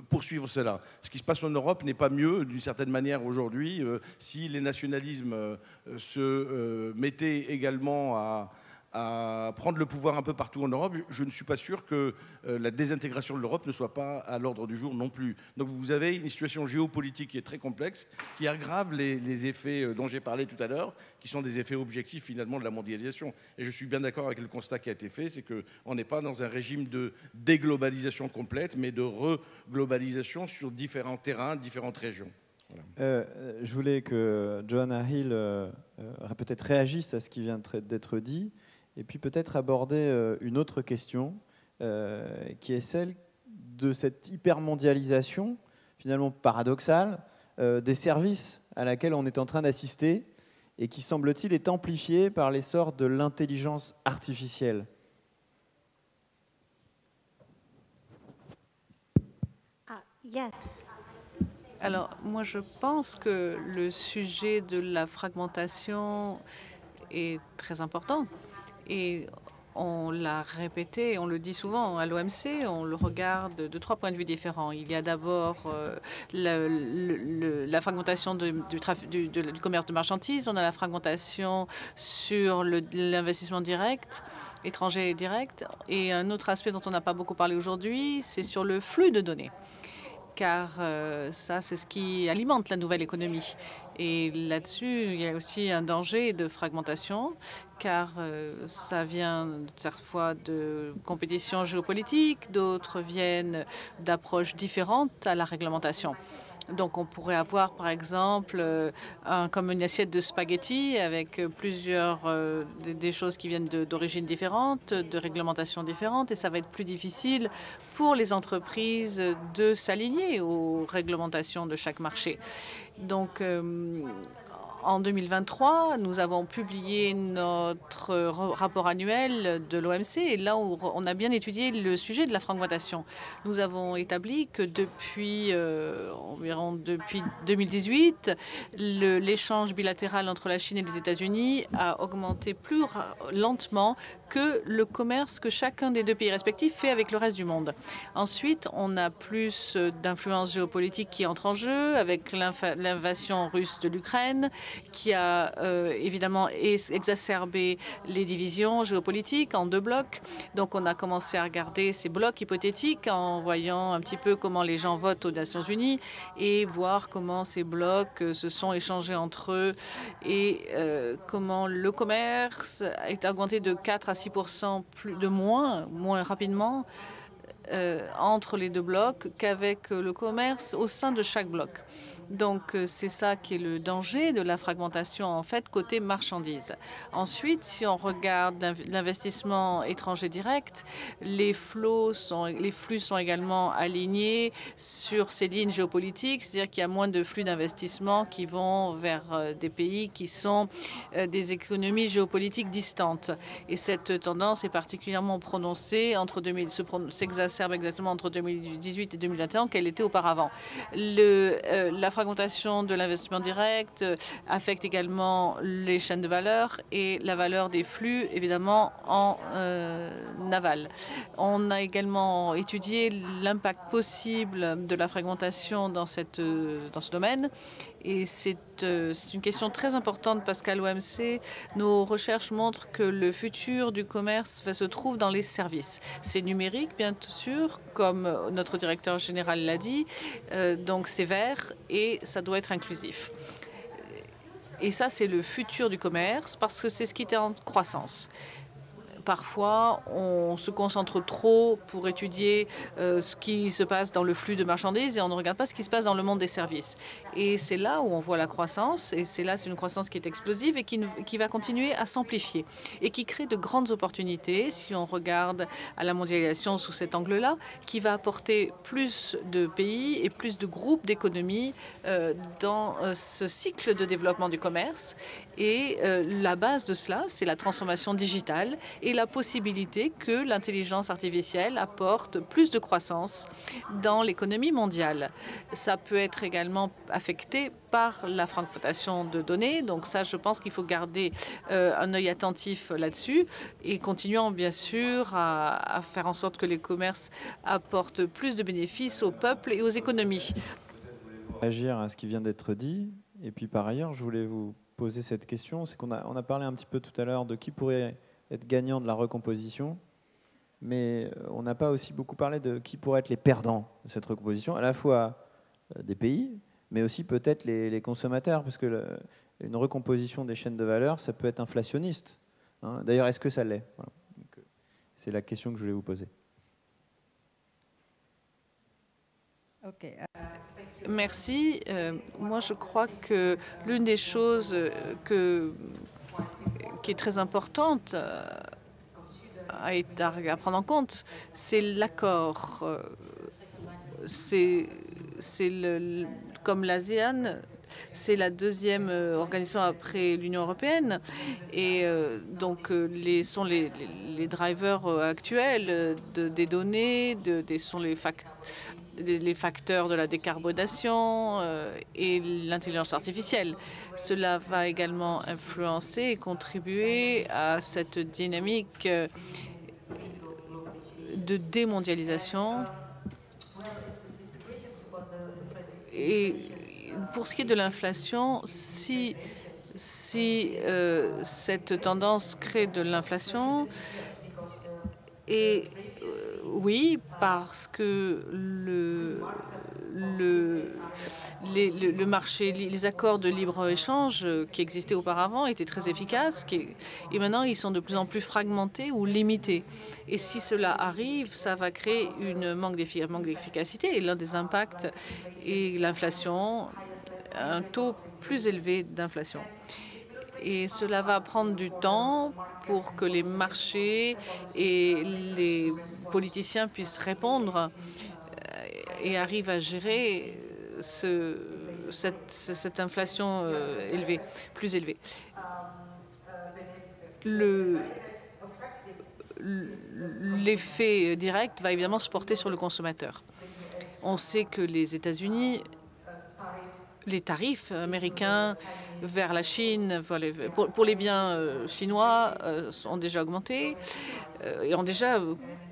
poursuivre cela. Ce qui se passe en Europe n'est pas mieux, d'une certaine manière, aujourd'hui. Si les nationalismes se mettaient également à prendre le pouvoir un peu partout en Europe, je ne suis pas sûr que la désintégration de l'Europe ne soit pas à l'ordre du jour non plus. Donc vous avez une situation géopolitique qui est très complexe, qui aggrave les effets dont j'ai parlé tout à l'heure, qui sont des effets objectifs finalement de la mondialisation. Et je suis bien d'accord avec le constat qui a été fait, c'est qu'on n'est pas dans un régime de déglobalisation complète, mais de reglobalisation sur différents terrains, différentes régions. Voilà. Je voulais que Joanna Hill peut-être réagisse à ce qui vient d'être dit, et puis peut-être aborder une autre question, qui est celle de cette hypermondialisation, finalement paradoxale, des services à laquelle on est en train d'assister, et qui, semble-t-il, est amplifié par l'essor de l'intelligence artificielle. Yes. Alors, moi, je pense que le sujet de la fragmentation est très important. Et on l'a répété, on le dit souvent à l'OMC, on le regarde de 3 points de vue différents. Il y a d'abord la fragmentation du commerce de marchandises, on a la fragmentation sur l'investissement direct, étranger direct, et un autre aspect dont on n'a pas beaucoup parlé aujourd'hui, c'est sur le flux de données. Car ça, c'est ce qui alimente la nouvelle économie. Et là-dessus, il y a aussi un danger de fragmentation, car ça vient parfois de compétitions géopolitiques, d'autres viennent d'approches différentes à la réglementation. Donc, on pourrait avoir, par exemple, comme une assiette de spaghettis avec plusieurs des choses qui viennent d'origines différentes, de réglementations différentes, et ça va être plus difficile pour les entreprises de s'aligner aux réglementations de chaque marché. Donc, en 2023, nous avons publié notre rapport annuel de l'OMC et là où on a bien étudié le sujet de la fragmentation. Nous avons établi que depuis environ depuis 2018, l'échange bilatéral entre la Chine et les États-Unis a augmenté plus lentement que le commerce que chacun des deux pays respectifs fait avec le reste du monde. Ensuite, on a plus d'influence géopolitique qui entre en jeu avec l'invasion russe de l'Ukraine, qui a évidemment exacerbé les divisions géopolitiques en 2 blocs. Donc, on a commencé à regarder ces blocs hypothétiques en voyant un petit peu comment les gens votent aux Nations Unies et voir comment ces blocs se sont échangés entre eux et comment le commerce est augmenté de 4 à 6% moins rapidement entre les 2 blocs qu'avec le commerce au sein de chaque bloc. Donc, c'est ça qui est le danger de la fragmentation, en fait, côté marchandises. Ensuite, si on regarde l'investissement étranger direct, les flux sont également alignés sur ces lignes géopolitiques, c'est-à-dire qu'il y a moins de flux d'investissement qui vont vers des pays qui sont des économies géopolitiques distantes. Et cette tendance est particulièrement prononcée s'exacerbe exactement entre 2018 et 2021 qu'elle était auparavant. La fragmentation de l'investissement direct affecte également les chaînes de valeur et la valeur des flux, évidemment, en aval. On a également étudié l'impact possible de la fragmentation dans ce domaine. Et c'est une question très importante parce qu'à l'OMC, nos recherches montrent que le futur du commerce se trouve dans les services. C'est numérique, bien sûr, comme notre directeur général l'a dit, donc c'est vert et ça doit être inclusif. Et ça, c'est le futur du commerce parce que c'est ce qui est en croissance. Parfois, on se concentre trop pour étudier ce qui se passe dans le flux de marchandises et on ne regarde pas ce qui se passe dans le monde des services. Et c'est là où on voit la croissance, et c'est une croissance qui est explosive et qui va continuer à s'amplifier et qui crée de grandes opportunités, si on regarde à la mondialisation sous cet angle-là, qui va apporter plus de pays et plus de groupes d'économies dans ce cycle de développement du commerce. Et la base de cela, c'est la transformation digitale et la possibilité que l'intelligence artificielle apporte plus de croissance dans l'économie mondiale. Ça peut être également affecté par la fragmentation de données. Donc ça, je pense qu'il faut garder un œil attentif là-dessus et continuons bien sûr à faire en sorte que les commerces apportent plus de bénéfices aux peuples et aux économies. Réagir à ce qui vient d'être dit. Et puis par ailleurs, je voulais vous poser cette question. C'est qu'on a parlé un petit peu tout à l'heure de qui pourrait être gagnant de la recomposition, mais on n'a pas aussi beaucoup parlé de qui pourraient être les perdants de cette recomposition, à la fois des pays, mais aussi peut-être les consommateurs, parce que une recomposition des chaînes de valeur, ça peut être inflationniste. Hein. D'ailleurs, est-ce que ça l'est? Voilà. C'est la question que je voulais vous poser. Okay. Merci. Moi, je crois que l'une des choses qui est très importante à prendre en compte, c'est l'accord. C'est comme l'ASEAN C'est la deuxième organisation après l'Union européenne. Et donc, sont les drivers actuels des données, sont les facteurs de la décarbonation et l'intelligence artificielle. Cela va également influencer et contribuer à cette dynamique de démondialisation. Et pour ce qui est de l'inflation, si cette tendance crée de l'inflation, et oui, parce que le marché, les accords de libre-échange qui existaient auparavant étaient très efficaces et maintenant ils sont de plus en plus fragmentés ou limités. Et si cela arrive, ça va créer un manque d'efficacité et l'un des impacts est l'inflation, un taux plus élevé d'inflation. Et cela va prendre du temps pour que les marchés et les politiciens puissent répondre et arrivent à gérer cette inflation plus élevée. L'effet direct va évidemment se porter sur le consommateur. On sait que les États-Unis, les tarifs américains vers la Chine pour les biens chinois ont déjà augmenté et ont déjà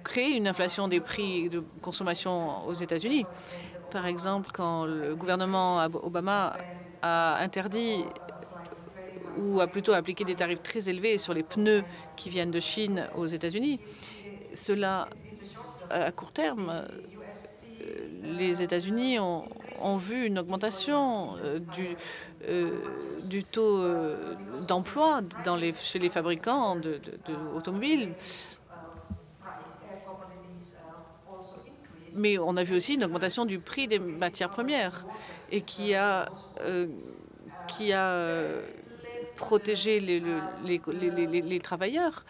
créé une inflation des prix de consommation aux États-Unis. Par exemple, quand le gouvernement Obama a interdit ou a plutôt appliqué des tarifs très élevés sur les pneus qui viennent de Chine aux États-Unis, cela, à court terme, les États-Unis ont vu une augmentation du taux d'emploi chez les fabricants d'automobiles. Mais on a vu aussi une augmentation du prix des matières premières et qui a protégé les travailleurs.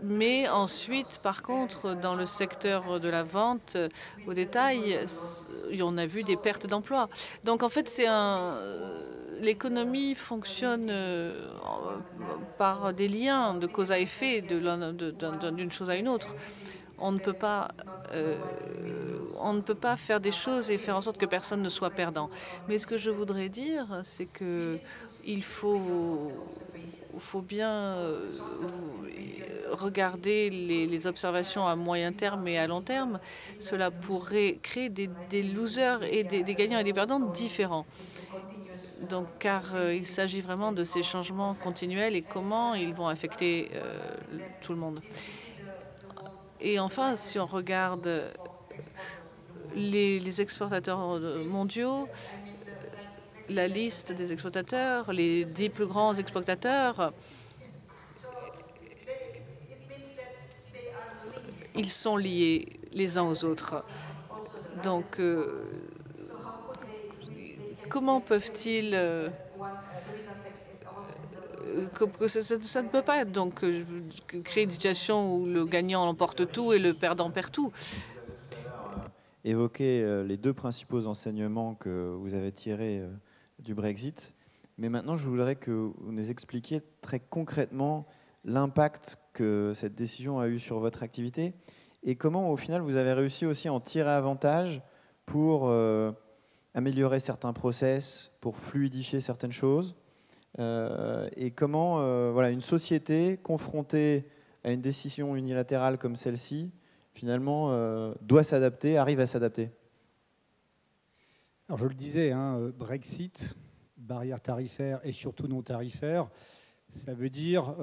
Mais ensuite, par contre, dans le secteur de la vente au détail, on a vu des pertes d'emplois. Donc, en fait, l'économie fonctionne par des liens de cause à effet d'une chose à une autre. On ne peut pas faire des choses et faire en sorte que personne ne soit perdant. Mais ce que je voudrais dire, c'est que il faut bien regarder les observations à moyen terme et à long terme. Cela pourrait créer des losers et des gagnants et des perdants différents. Donc, car il s'agit vraiment de ces changements continuels et comment ils vont affecter tout le monde. Et enfin, si on regarde les exportateurs mondiaux, la liste des exportateurs, les 10 plus grands exportateurs, ils sont liés les uns aux autres. Donc, comment peuvent-ils... ça ne peut pas être donc créer une situation où le gagnant emporte tout et le perdant perd tout. Évoquer les deux principaux enseignements que vous avez tirés du Brexit. Mais maintenant, je voudrais que vous nous expliquiez très concrètement l'impact que cette décision a eu sur votre activité et comment, au final, vous avez réussi aussi à en tirer avantage pour améliorer certains process, pour fluidifier certaines choses. Et comment une société confrontée à une décision unilatérale comme celle-ci, finalement, doit s'adapter, arrive à s'adapter. Alors je le disais, Brexit, barrières tarifaires et surtout non tarifaires, ça veut dire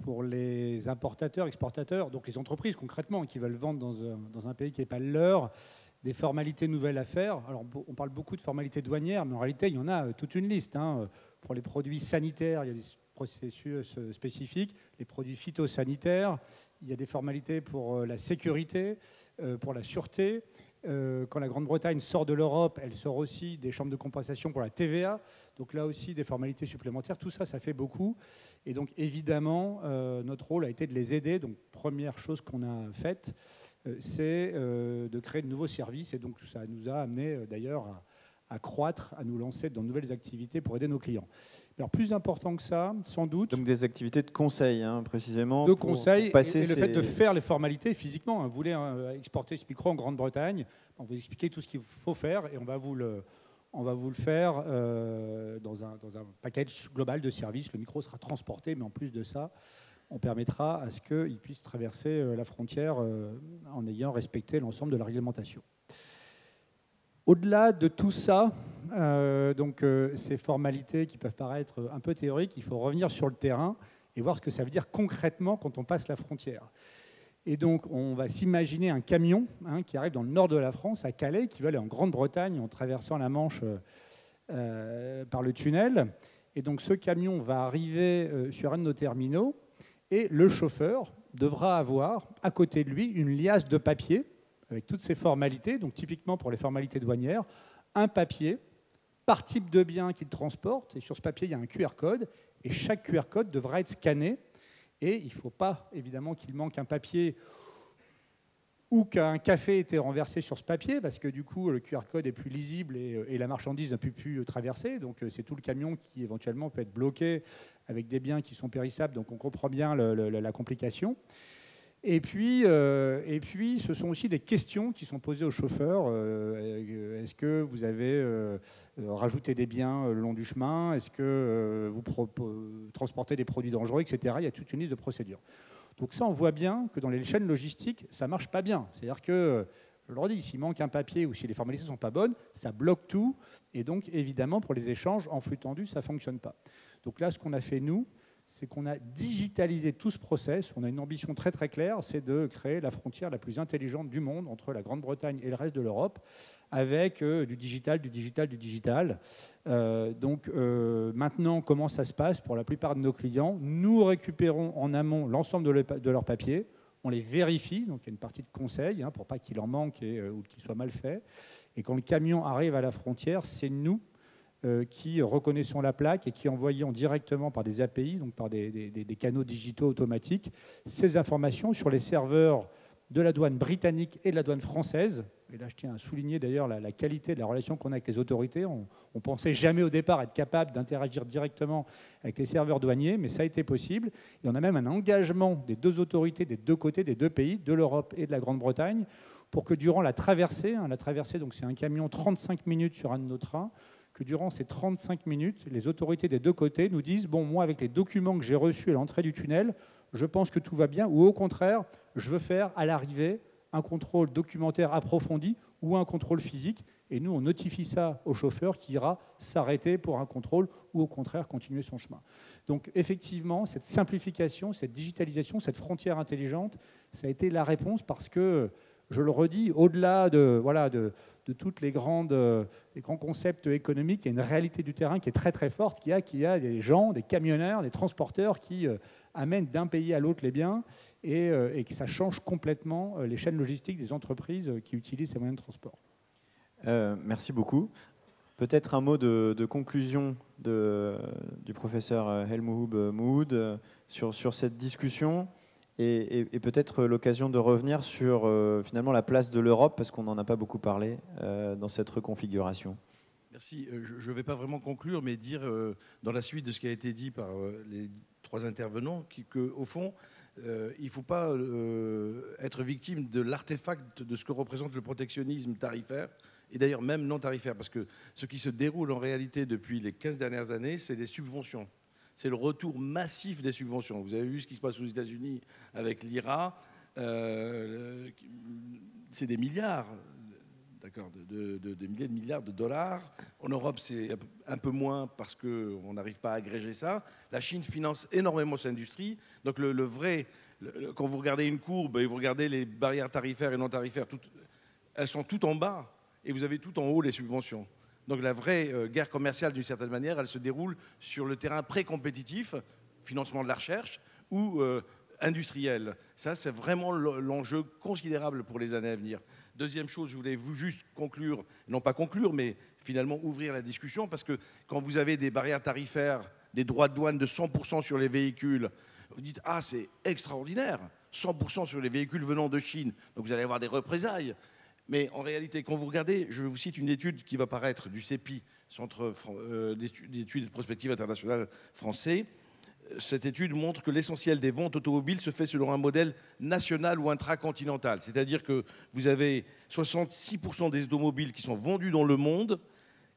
pour les importateurs, exportateurs, donc les entreprises concrètement qui veulent vendre dans un pays qui n'est pas le leur, des formalités nouvelles à faire. Alors on parle beaucoup de formalités douanières, mais en réalité il y en a toute une liste. Pour les produits sanitaires, il y a des processus spécifiques. Les produits phytosanitaires, il y a des formalités pour la sécurité, pour la sûreté. Quand la Grande-Bretagne sort de l'Europe, elle sort aussi des chambres de compensation pour la TVA. Donc là aussi, des formalités supplémentaires. Tout ça, ça fait beaucoup. Et donc évidemment, notre rôle a été de les aider. Donc première chose qu'on a faite, c'est de créer de nouveaux services. Et donc ça nous a amené d'ailleurs à croître, à nous lancer dans de nouvelles activités pour aider nos clients. Alors, plus important que ça, sans doute... Donc des activités de conseil, hein, précisément. De conseil pour passer et le fait de faire les formalités physiquement. Vous voulez exporter ce micro en Grande-Bretagne, on va vous expliquer tout ce qu'il faut faire et on va vous le faire dans un package global de services. Le micro sera transporté, mais en plus de ça, on permettra à ce qu'il puisse traverser la frontière en ayant respecté l'ensemble de la réglementation. Au-delà de tout ça, ces formalités qui peuvent paraître un peu théoriques, il faut revenir sur le terrain et voir ce que ça veut dire concrètement quand on passe la frontière. Et donc, on va s'imaginer un camion qui arrive dans le nord de la France, à Calais, qui va aller en Grande-Bretagne en traversant la Manche par le tunnel. Et donc, ce camion va arriver sur un de nos terminaux et le chauffeur devra avoir à côté de lui une liasse de papier avec toutes ces formalités, donc typiquement pour les formalités douanières, un papier par type de bien qu'il transporte, et sur ce papier, il y a un QR code, et chaque QR code devra être scanné, et il ne faut pas, évidemment, qu'il manque un papier ou qu'un café ait été renversé sur ce papier, parce que du coup, le QR code est plus lisible et la marchandise ne peut plus traverser, donc c'est tout le camion qui, éventuellement, peut être bloqué avec des biens qui sont périssables, donc on comprend bien la complication. Et puis, ce sont aussi des questions qui sont posées aux chauffeurs. Est-ce que vous avez rajouté des biens le long du chemin? Est-ce que vous transportez des produits dangereux, etc. Il y a toute une liste de procédures. Donc ça, on voit bien que dans les chaînes logistiques, ça ne marche pas bien. C'est-à-dire que, je leur dis, s'il manque un papier ou si les formalités ne sont pas bonnes, ça bloque tout. Et donc, évidemment, pour les échanges en flux tendu, ça ne fonctionne pas. Donc là, ce qu'on a fait, nous, c'est qu'on a digitalisé tout ce process. On a une ambition très très claire, c'est de créer la frontière la plus intelligente du monde entre la Grande-Bretagne et le reste de l'Europe, avec du digital. Maintenant, comment ça se passe pour la plupart de nos clients? Nous récupérons en amont l'ensemble de leurs papiers, on les vérifie, donc il y a une partie de conseil pour pas qu'il en manque ou qu'il soit mal fait. Et quand le camion arrive à la frontière, c'est nous qui reconnaissons la plaque et qui envoyons directement par des API, donc par des canaux digitaux automatiques, ces informations sur les serveurs de la douane britannique et de la douane française. Et là, je tiens à souligner d'ailleurs la qualité de la relation qu'on a avec les autorités. On ne pensait jamais au départ être capable d'interagir directement avec les serveurs douaniers, mais ça a été possible. Et on a même un engagement des deux autorités, des deux côtés, des deux pays, de l'Europe et de la Grande-Bretagne, pour que durant la traversée, donc c'est un camion 35 minutes sur un de nos trains, que durant ces 35 minutes, les autorités des deux côtés nous disent « Bon, moi, avec les documents que j'ai reçus à l'entrée du tunnel, je pense que tout va bien » ou au contraire, je veux faire à l'arrivée un contrôle documentaire approfondi ou un contrôle physique. Et nous, on notifie ça au chauffeur qui ira s'arrêter pour un contrôle ou au contraire continuer son chemin. Donc effectivement, cette simplification, cette digitalisation, cette frontière intelligente, ça a été la réponse parce que, je le redis, au-delà de tous les grands concepts économiques, il y a une réalité du terrain qui est très très forte, qu'il y a des gens, des camionneurs, des transporteurs qui amènent d'un pays à l'autre les biens et que ça change complètement les chaînes logistiques des entreprises qui utilisent ces moyens de transport. Merci beaucoup. Peut-être un mot de conclusion du professeur Helmut Mood sur cette discussion. Et peut-être l'occasion de revenir sur finalement la place de l'Europe, parce qu'on n'en a pas beaucoup parlé dans cette reconfiguration. Merci. Je ne vais pas vraiment conclure, mais dire dans la suite de ce qui a été dit par les trois intervenants qu'au fond, il ne faut pas être victime de l'artefact de ce que représente le protectionnisme tarifaire, et d'ailleurs même non tarifaire, parce que ce qui se déroule en réalité depuis les 15 dernières années, c'est des subventions. C'est le retour massif des subventions. Vous avez vu ce qui se passe aux États-Unis avec l'IRA. C'est des milliards, d'accord, de milliers de milliards de dollars. En Europe, c'est un peu moins parce qu'on n'arrive pas à agréger ça. La Chine finance énormément cette industrie. Donc quand vous regardez une courbe et vous regardez les barrières tarifaires et non tarifaires, elles sont toutes en bas et vous avez tout en haut les subventions. Donc la vraie guerre commerciale, d'une certaine manière, elle se déroule sur le terrain pré-compétitif, financement de la recherche, ou industriel. Ça, c'est vraiment l'enjeu considérable pour les années à venir. Deuxième chose, je voulais juste conclure, non pas conclure, mais finalement ouvrir la discussion, parce que quand vous avez des barrières tarifaires, des droits de douane de 100% sur les véhicules, vous dites « Ah, c'est extraordinaire, 100% sur les véhicules venant de Chine, donc vous allez avoir des représailles ». Mais en réalité, quand vous regardez, je vous cite une étude qui va paraître du CEPI, Centre d'études et de prospective internationale français. Cette étude montre que l'essentiel des ventes automobiles se fait selon un modèle national ou intracontinental. C'est-à-dire que vous avez 66% des automobiles qui sont vendus dans le monde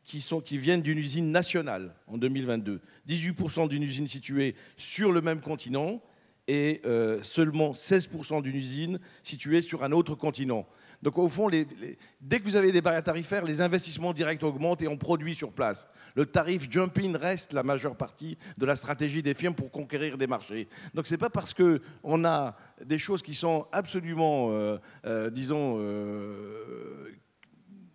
qui viennent d'une usine nationale en 2022. 18% d'une usine située sur le même continent et seulement 16% d'une usine située sur un autre continent. Donc au fond, dès que vous avez des barrières tarifaires, les investissements directs augmentent et on produit sur place. Le tarif jump-in reste la majeure partie de la stratégie des firmes pour conquérir des marchés. Donc ce n'est pas parce qu'on a des choses qui sont absolument, disons,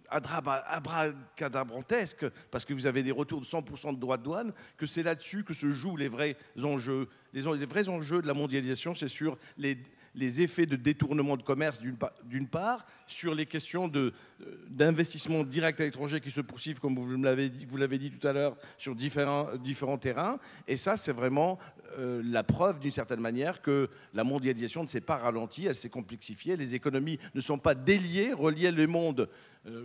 abracadabrantesques, parce que vous avez des retours de 100% de droits de douane, que c'est là-dessus que se jouent les vrais enjeux. Les vrais enjeux de la mondialisation, c'est sur les effets de détournement de commerce d'une part, sur les questions d'investissement direct à l'étranger qui se poursuivent, comme vous l'avez dit tout à l'heure, sur différents terrains. Et ça, c'est vraiment la preuve, d'une certaine manière, que la mondialisation ne s'est pas ralentie, elle s'est complexifiée. Les économies ne sont pas déliées, relier le monde,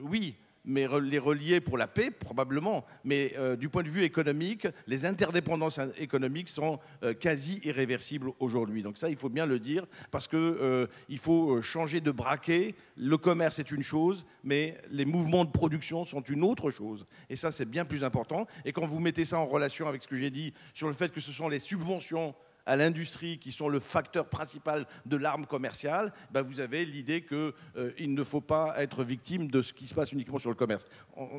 oui, mais les relier pour la paix, probablement. Mais du point de vue économique, les interdépendances économiques sont quasi irréversibles aujourd'hui. Donc ça, il faut bien le dire, parce qu'il faut changer de braquet. Le commerce est une chose, mais les mouvements de production sont une autre chose. Et ça, c'est bien plus important. Et quand vous mettez ça en relation avec ce que j'ai dit sur le fait que ce sont les subventions à l'industrie qui sont le facteur principal de l'arme commerciale, ben vous avez l'idée qu'il ne faut pas être victime de ce qui se passe uniquement sur le commerce.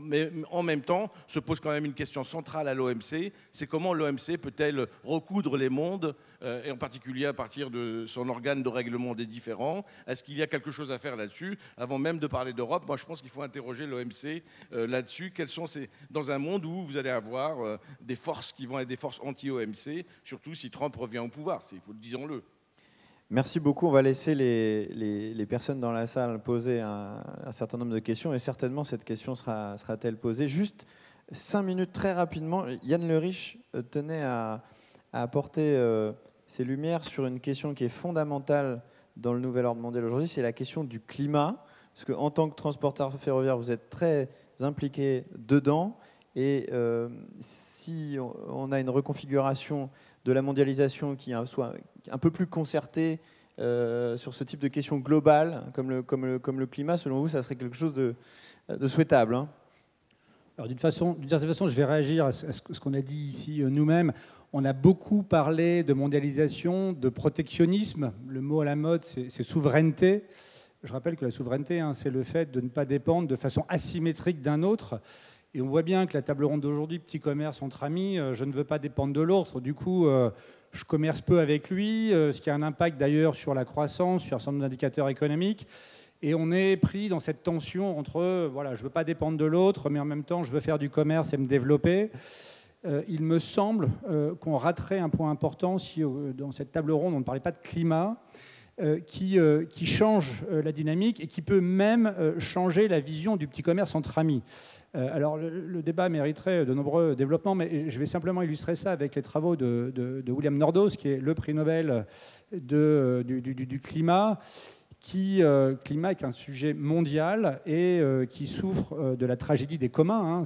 Mais en même temps, se pose quand même une question centrale à l'OMC, c'est comment l'OMC peut-elle recoudre les mondes, et en particulier à partir de son organe de règlement des différends. Est-ce qu'il y a quelque chose à faire là-dessus? Avant même de parler d'Europe, moi je pense qu'il faut interroger l'OMC là-dessus. Dans un monde où vous allez avoir des forces qui vont être des forces anti-OMC, surtout si Trump revient au pouvoir, disons-le. Merci beaucoup. On va laisser les personnes dans la salle poser un certain nombre de questions et certainement cette question sera-t-elle posée. Juste 5 minutes très rapidement. Yann Le Riche tenait à apporter ses lumières sur une question qui est fondamentale dans le nouvel ordre mondial aujourd'hui, c'est la question du climat. Parce qu'en tant que transporteur ferroviaire, vous êtes très impliqué dedans. Et si on a une reconfiguration de la mondialisation qui soit un peu plus concertée sur ce type de questions globales, comme le climat, selon vous, ça serait quelque chose de souhaitable, hein? Alors d'une certaine façon, je vais réagir à ce qu'on a dit ici nous-mêmes. On a beaucoup parlé de mondialisation, de protectionnisme. Le mot à la mode, c'est souveraineté. Je rappelle que la souveraineté, c'est le fait de ne pas dépendre de façon asymétrique d'un autre. Et on voit bien que la table ronde d'aujourd'hui, petit commerce entre amis, je ne veux pas dépendre de l'autre. Du coup, je commerce peu avec lui, ce qui a un impact d'ailleurs sur la croissance, sur un certain nombre d'indicateurs économiques. Et on est pris dans cette tension entre, voilà, je ne veux pas dépendre de l'autre, mais en même temps, je veux faire du commerce et me développer. Il me semble qu'on raterait un point important si dans cette table ronde, on ne parlait pas de climat, qui change la dynamique et qui peut même changer la vision du petit commerce entre amis. Alors, le débat mériterait de nombreux développements, mais je vais simplement illustrer ça avec les travaux de William Nordhaus, qui est le prix Nobel du climat. Climat est un sujet mondial et qui souffre de la tragédie des communs.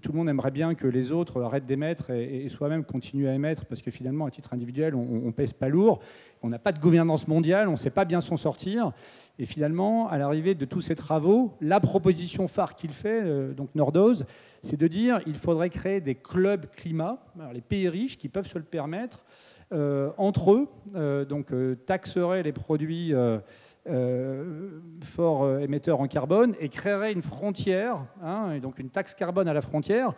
Tout le monde aimerait bien que les autres arrêtent d'émettre et soi-même continuent à émettre, parce que finalement, à titre individuel, on ne pèse pas lourd. On n'a pas de gouvernance mondiale, on ne sait pas bien s'en sortir. Et finalement, à l'arrivée de tous ces travaux, la proposition phare qu'il fait, donc Nordhaus, c'est de dire qu'il faudrait créer des clubs climat, alors les pays riches qui peuvent se le permettre, entre eux, taxeraient les produits fort émetteurs en carbone et créeraient une frontière, et donc une taxe carbone à la frontière,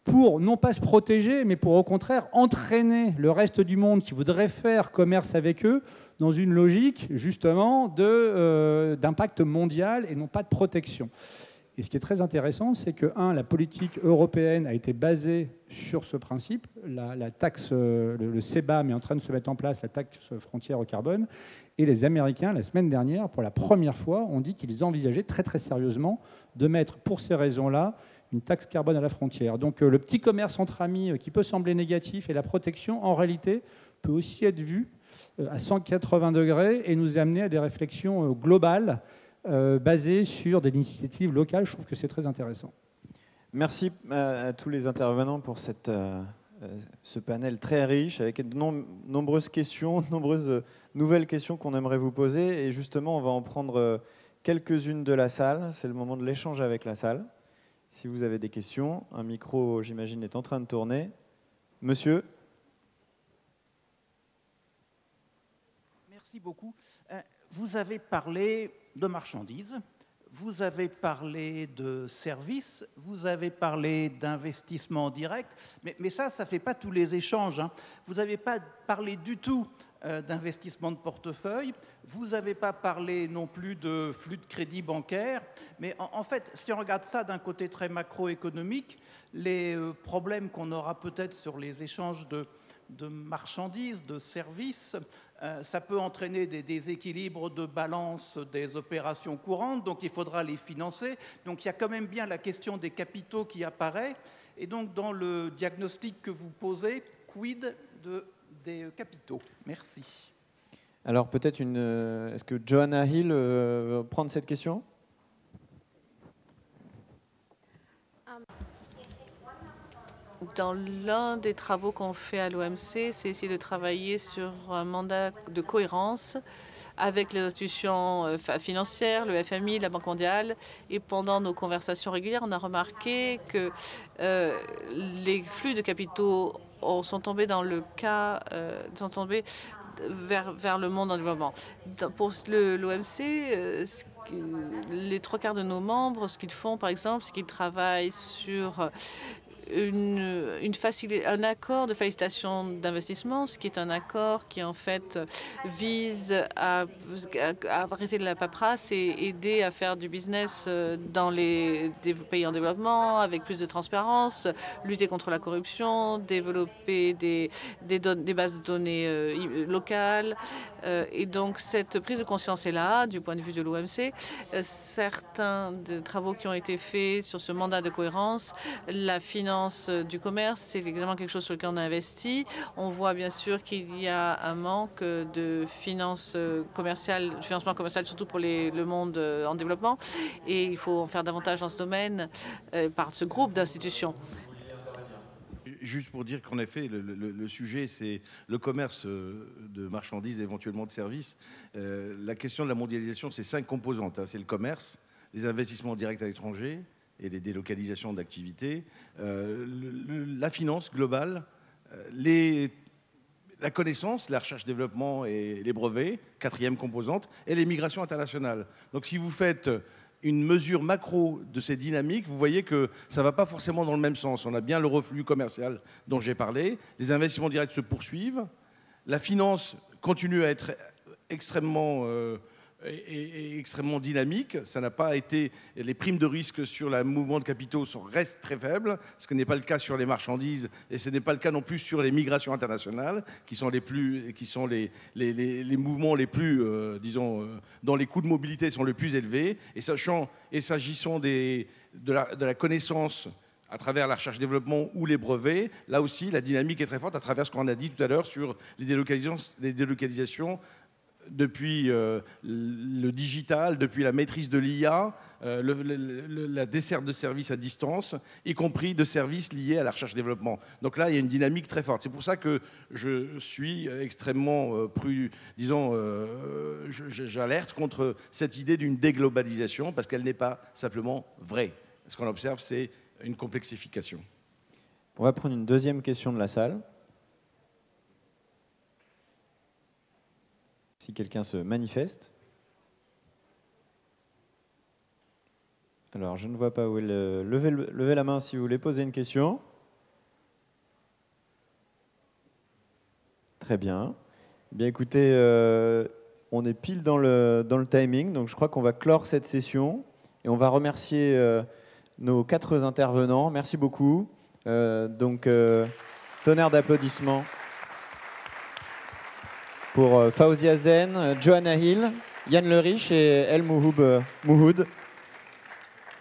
pour non pas se protéger, mais pour au contraire entraîner le reste du monde qui voudrait faire commerce avec eux dans une logique justement d'impact mondial et non pas de protection. Et ce qui est très intéressant, c'est que, la politique européenne a été basée sur ce principe. La taxe, le CBAM est en train de se mettre en place, la taxe frontière au carbone. Et les Américains, la semaine dernière, pour la première fois, ont dit qu'ils envisageaient très très sérieusement de mettre, pour ces raisons-là, une taxe carbone à la frontière. Donc le petit commerce entre amis qui peut sembler négatif et la protection, en réalité, peut aussi être vu à 180 degrés et nous amener à des réflexions globales basée sur des initiatives locales. Je trouve que c'est très intéressant. Merci à tous les intervenants pour ce panel très riche, avec de nombreuses questions, de nombreuses nouvelles questions qu'on aimerait vous poser. Et justement, on va en prendre quelques-unes de la salle. C'est le moment de l'échange avec la salle. Si vous avez des questions, un micro, j'imagine, est en train de tourner. Monsieur ? Merci beaucoup. Vous avez parlé de marchandises, vous avez parlé de services, vous avez parlé d'investissement direct, mais ça ne fait pas tous les échanges, hein. Vous n'avez pas parlé du tout d'investissement de portefeuille, vous n'avez pas parlé non plus de flux de crédit bancaire, mais en fait, si on regarde ça d'un côté très macroéconomique, les problèmes qu'on aura peut-être sur les échanges de marchandises, de services, ça peut entraîner des déséquilibres de balance des opérations courantes, donc il faudra les financer. Donc il y a quand même bien la question des capitaux qui apparaît. Et donc dans le diagnostic que vous posez, quid des capitaux? Merci. Alors peut-être est-ce que Joanna Hill veut prendre cette question? Dans l'un des travaux qu'on fait à l'OMC, c'est essayer de travailler sur un mandat de cohérence avec les institutions financières, le FMI, la Banque mondiale. Et pendant nos conversations régulières, on a remarqué que les flux de capitaux sont tombés dans le cas, sont tombés vers le monde en développement. Pour l'OMC, les 3/4 de nos membres, ce qu'ils font, par exemple, c'est qu'ils travaillent sur un accord de facilitation d'investissement, ce qui est un accord qui en fait vise à arrêter de la paperasse et aider à faire du business dans des pays en développement avec plus de transparence, lutter contre la corruption, développer des bases de données locales. Et donc cette prise de conscience est là du point de vue de l'OMC. Certains des travaux qui ont été faits sur ce mandat de cohérence, la finance du commerce, c'est exactement quelque chose sur lequel on a investi. On voit bien sûr qu'il y a un manque de financement commercial, surtout pour le monde en développement. Et il faut en faire davantage dans ce domaine par ce groupe d'institutions. Juste pour dire qu'en effet, le sujet, c'est le commerce de marchandises et éventuellement de services. La question de la mondialisation, c'est 5 composantes. C'est le commerce, les investissements directs à l'étranger et les délocalisations d'activités, la finance globale, la connaissance, la recherche-développement et les brevets, 4e composante, et les migrations internationales. Donc si vous faites une mesure macro de ces dynamiques, vous voyez que ça ne va pas forcément dans le même sens. On a bien le reflux commercial dont j'ai parlé, les investissements directs se poursuivent, la finance continue à être extrêmement dynamique. Ça n'a pas été, les primes de risque sur le mouvement de capitaux restent très faibles, ce qui n'est pas le cas sur les marchandises et ce n'est pas le cas non plus sur les migrations internationales qui sont les mouvements les plus, dont les coûts de mobilité sont les plus élevés. Et s'agissant de la connaissance à travers la recherche-développement ou les brevets, là aussi la dynamique est très forte à travers ce qu'on a dit tout à l'heure sur les délocalisations depuis le digital, depuis la maîtrise de l'IA, la desserte de services à distance, y compris de services liés à la recherche-développement. Donc là, il y a une dynamique très forte. C'est pour ça que je suis extrêmement j'alerte contre cette idée d'une déglobalisation, parce qu'elle n'est pas simplement vraie. Ce qu'on observe, c'est une complexification. On va prendre une deuxième question de la salle. Si quelqu'un se manifeste. Alors, je ne vois pas où est levez la main si vous voulez poser une question. Très bien. Bien, écoutez, on est pile dans le timing, donc je crois qu'on va clore cette session et on va remercier nos 4 intervenants. Merci beaucoup. Tonnerre d'applaudissements pour Fawzia Zen, Joanna Hill, Yann Lerich et El Mouhoud.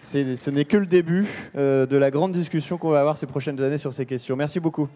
Ce n'est que le début de la grande discussion qu'on va avoir ces prochaines années sur ces questions. Merci beaucoup.